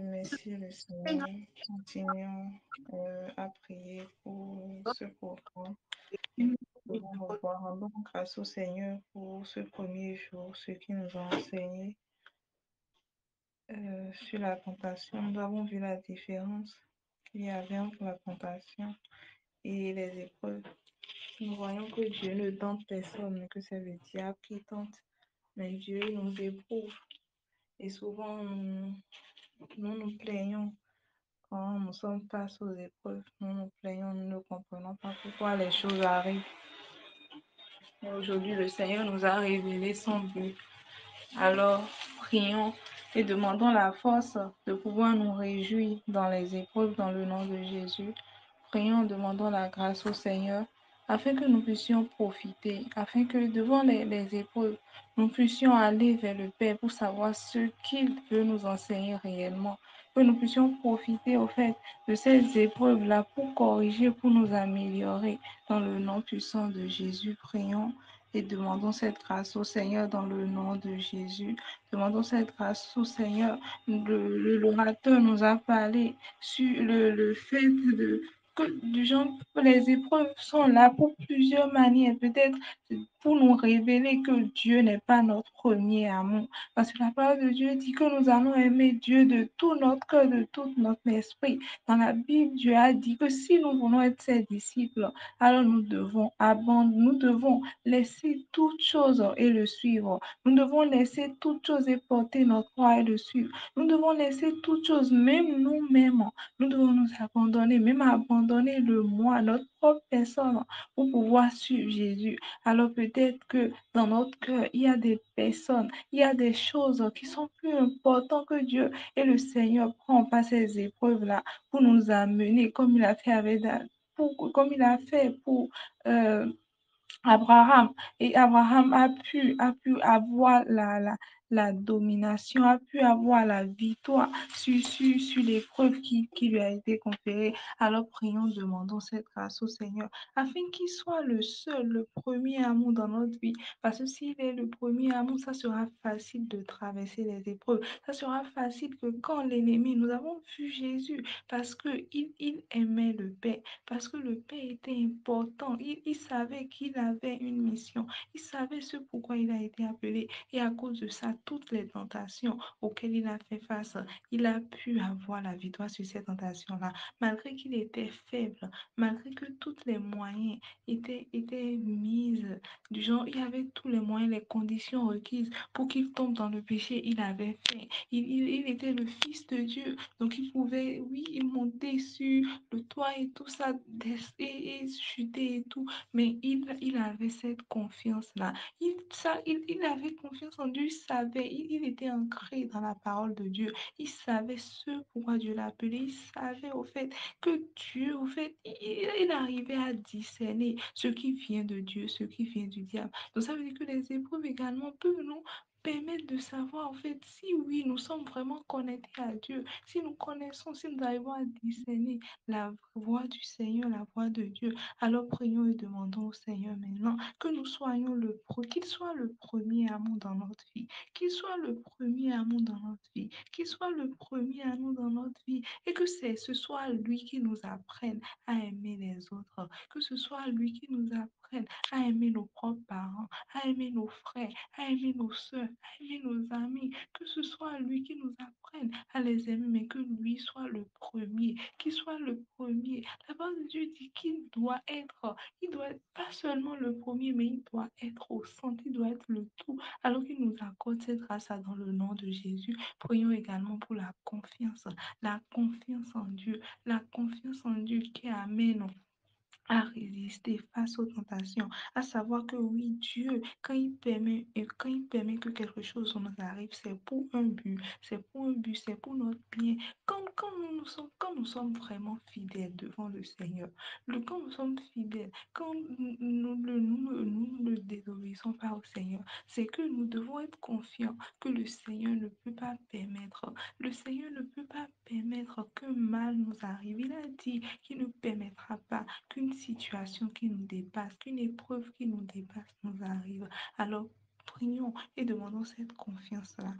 Merci le Seigneur. Continuons à prier pour ce programme. Nous rendons grâce au Seigneur pour ce premier jour, ce qu'il nous a enseigné sur la tentation. Nous avons vu la différence qu'il y avait entre la tentation et les épreuves. Nous voyons que Dieu ne tente personne, mais que c'est le diable qui tente. Mais Dieu nous éprouve. Et souvent, nous nous plaignons quand nous sommes face aux épreuves. Nous nous plaignons, nous ne comprenons pas pourquoi les choses arrivent. Et aujourd'hui, le Seigneur nous a révélé son but. Alors, prions et demandons la force de pouvoir nous réjouir dans les épreuves dans le nom de Jésus. Prions, demandons la grâce au Seigneur afin que nous puissions profiter, afin que devant les épreuves, nous puissions aller vers le Père pour savoir ce qu'il veut nous enseigner réellement, que nous puissions profiter au fait de ces épreuves-là pour corriger, pour nous améliorer. Dans le nom puissant de Jésus, prions et demandons cette grâce au Seigneur dans le nom de Jésus. Demandons cette grâce au Seigneur. L'orateur nous a parlé sur le fait que du genre, les épreuves sont là pour plusieurs manières. Peut-être pour nous révéler que Dieu n'est pas notre premier amour. Parce que la parole de Dieu dit que nous allons aimer Dieu de tout notre cœur, de tout notre esprit. Dans la Bible, Dieu a dit que si nous voulons être ses disciples, alors nous devons nous devons laisser toutes choses et le suivre. Nous devons laisser toutes choses et porter notre croix et le suivre. Nous devons laisser toutes choses, même nous-mêmes. Nous devons nous abandonner, même abandonner le moi, notre propre personne, pour pouvoir suivre Jésus. Alors peut-être que dans notre cœur, il y a des personnes, il y a des choses qui sont plus importantes que Dieu. Et le Seigneur prend pas ces épreuves-là pour nous amener, comme il a fait comme il a fait pour Abraham. Et Abraham a pu avoir la domination, a pu avoir la victoire sur l'épreuve qui lui a été conférée. Alors prions, demandons cette grâce au Seigneur, afin qu'il soit le seul, le premier amour dans notre vie. Parce que s'il est le premier amour, ça sera facile de traverser les épreuves. Ça sera facile que quand l'ennemi, nous avons vu Jésus, parce qu'il aimait le Père, parce que le Père était important. Il savait qu'il avait une mission. Il savait ce pourquoi il a été appelé. Et à cause de ça, toutes les tentations auxquelles il a fait face, il a pu avoir la victoire sur ces tentations-là. Malgré qu'il était faible, malgré que tous les moyens étaient mis du genre, il y avait tous les moyens, les conditions requises pour qu'il tombe dans le péché, il avait fait. Il était le Fils de Dieu. Donc il pouvait, oui, il montait sur le toit et tout ça, et chuter et tout. Mais il avait cette confiance-là. Il avait confiance en Dieu, il savait, il était ancré dans la parole de Dieu. Il savait ce pourquoi Dieu l'a appelé. Il savait au fait que Dieu, au fait, il arrivait à discerner ce qui vient de Dieu, ce qui vient du diable. Donc ça veut dire que les épreuves également peuvent nous permettre de savoir en fait si oui, nous sommes vraiment connectés à Dieu, si nous connaissons, si nous arrivons à discerner la voix du Seigneur, la voix de Dieu. Alors prions et demandons au Seigneur maintenant que nous soyons qu'il soit le premier amour dans notre vie, qu'il soit le premier amour dans notre vie, qu'il soit le premier amour dans notre vie et que ce soit lui qui nous apprenne à aimer les autres, que ce soit lui qui nous apprenne à aimer nos propres parents, à aimer nos frères, à aimer nos soeurs, à aimer nos amis, que ce soit lui qui nous apprenne à les aimer, mais que lui soit le premier, qu'il soit le premier. La parole de Dieu dit il doit être pas seulement le premier, mais il doit être au centre, il doit être le tout. Alors qu'il nous accorde cette grâce dans le nom de Jésus. Prions également pour la confiance la confiance en Dieu qui amène à résister face aux tentations, à savoir que oui, Dieu, quand il permet que quelque chose nous arrive, c'est pour un but, c'est pour notre bien. Quand nous sommes vraiment fidèles devant le Seigneur, quand nous sommes fidèles, quand nous ne désobéissons pas au Seigneur, c'est que nous devons être confiants que le Seigneur ne peut pas permettre que mal nous arrive. Il a dit qu'il ne permettra pas qu'une situation qui nous dépasse, qu'une épreuve qui nous dépasse nous arrive. Alors, prions et demandons cette confiance-là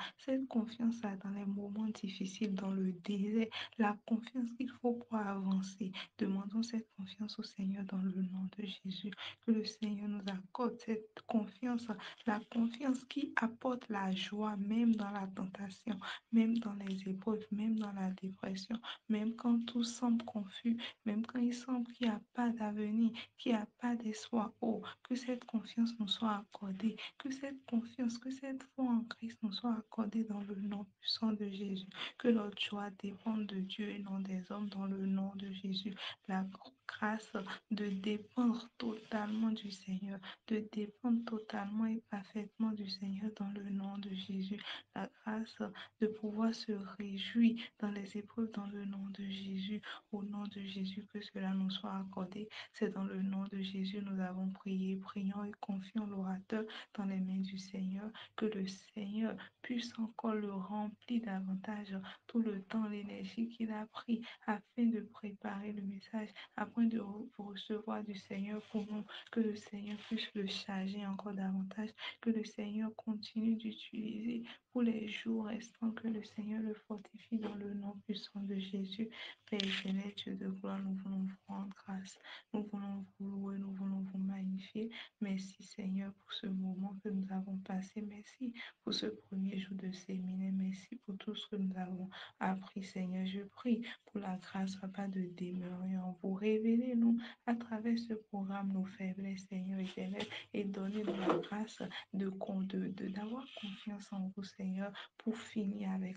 dans les moments difficiles, dans le désert, la confiance qu'il faut pour avancer. Demandons cette confiance au Seigneur dans le nom de Jésus, que le Seigneur nous accorde cette confiance, la confiance qui apporte la joie même dans la tentation, même dans les épreuves, même dans la dépression, même quand tout semble confus, même quand il semble qu'il n'y a pas d'avenir, qu'il n'y a pas d'espoir. Oh, que cette confiance nous soit accordée, que cette confiance, que cette foi en Christ nous soit accordée dans le nom puissant de Jésus. Que notre joie dépende de Dieu et non des hommes dans le nom de Jésus. La grâce de dépendre totalement du Seigneur, de dépendre totalement et parfaitement du Seigneur dans le nom de Jésus. La grâce de pouvoir se réjouir dans les épreuves dans le nom de Jésus. Au nom de Jésus, que cela nous soit accordé. C'est dans le nom de Jésus nous avons prié. Prions et confions l'orateur dans les mains du Seigneur. Que le Seigneur puisse encore le remplir davantage tout le temps, l'énergie qu'il a pris afin de préparer le message, afin besoin de vous recevoir du Seigneur pour nous, que le Seigneur puisse le charger encore davantage, que le Seigneur continue d'utiliser pour les jours restants, que le Seigneur le fortifie dans le nom puissant de Jésus. Père éternel, Dieu de gloire, nous voulons vous rendre grâce, nous voulons vous louer, nous voulons vous magnifier. Merci Seigneur pour ce moment que nous avons passé, merci pour ce premier jour de séminaire, merci pour tout ce que nous avons appris Seigneur. Je prie pour la grâce, Papa, de demeurer en vous. Révélez-nous à travers ce programme nos faiblesses, Seigneur éternel, et donnez-nous la grâce d'avoir confiance en vous, Seigneur, pour finir avec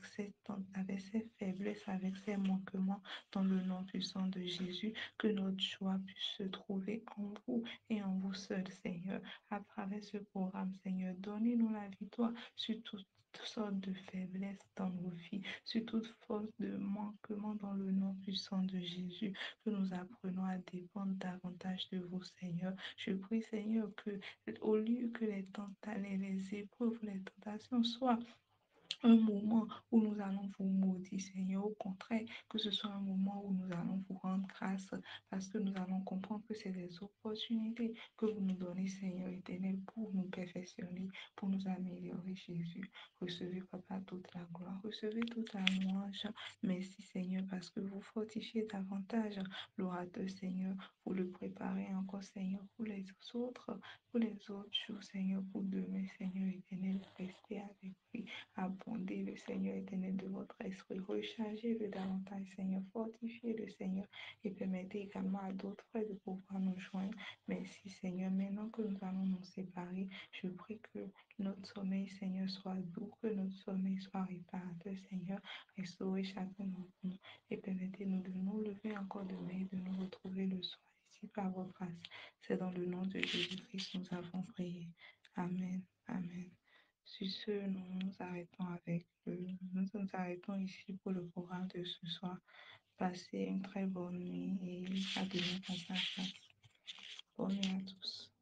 avec ces faiblesses, avec ces manquements, dans le nom puissant de Jésus, que notre joie puisse se trouver en vous et en vous seul, Seigneur. À travers ce programme, Seigneur, donnez-nous la victoire sur toutes sortes de faiblesses dans nos vies, sur toute force de manquement dans le nom puissant de Jésus, que nous apprenons à dépendre davantage de vous, Seigneur. Je prie, Seigneur, que au lieu que les épreuves, les tentations soient un moment où nous allons vous maudire, Seigneur. Au contraire, que ce soit un moment où nous allons vous rendre grâce parce que nous allons comprendre que c'est des opportunités que vous nous donnez, Seigneur éternel, pour nous perfectionner, pour nous améliorer, Jésus. Recevez, Papa, toute la gloire, recevez toute la louange. Merci, Seigneur, parce que vous fortifiez davantage l'orateur, Seigneur. Vous le préparez encore, Seigneur, pour les autres jours, Seigneur, pour demain, Seigneur éternel, restez avec lui. Abondez le Seigneur éternel de votre esprit. Rechargez-le davantage, Seigneur. Fortifiez le Seigneur et permettez également à d'autres frères de pouvoir nous joindre. Merci, Seigneur. Maintenant que nous allons nous séparer, je prie que notre sommeil, Seigneur, soit doux, que notre sommeil soit réparateur, Seigneur. Restaurez chacun d'entre nous et permettez-nous de nous lever encore demain et de nous retrouver le soir ici par votre grâce. C'est dans le nom de Jésus-Christ que nous avons prié. Amen. Amen. Sur ce, nous nous arrêtons ici pour le programme de ce soir. Passez une très bonne nuit et à demain pour ça. Bonne nuit à tous.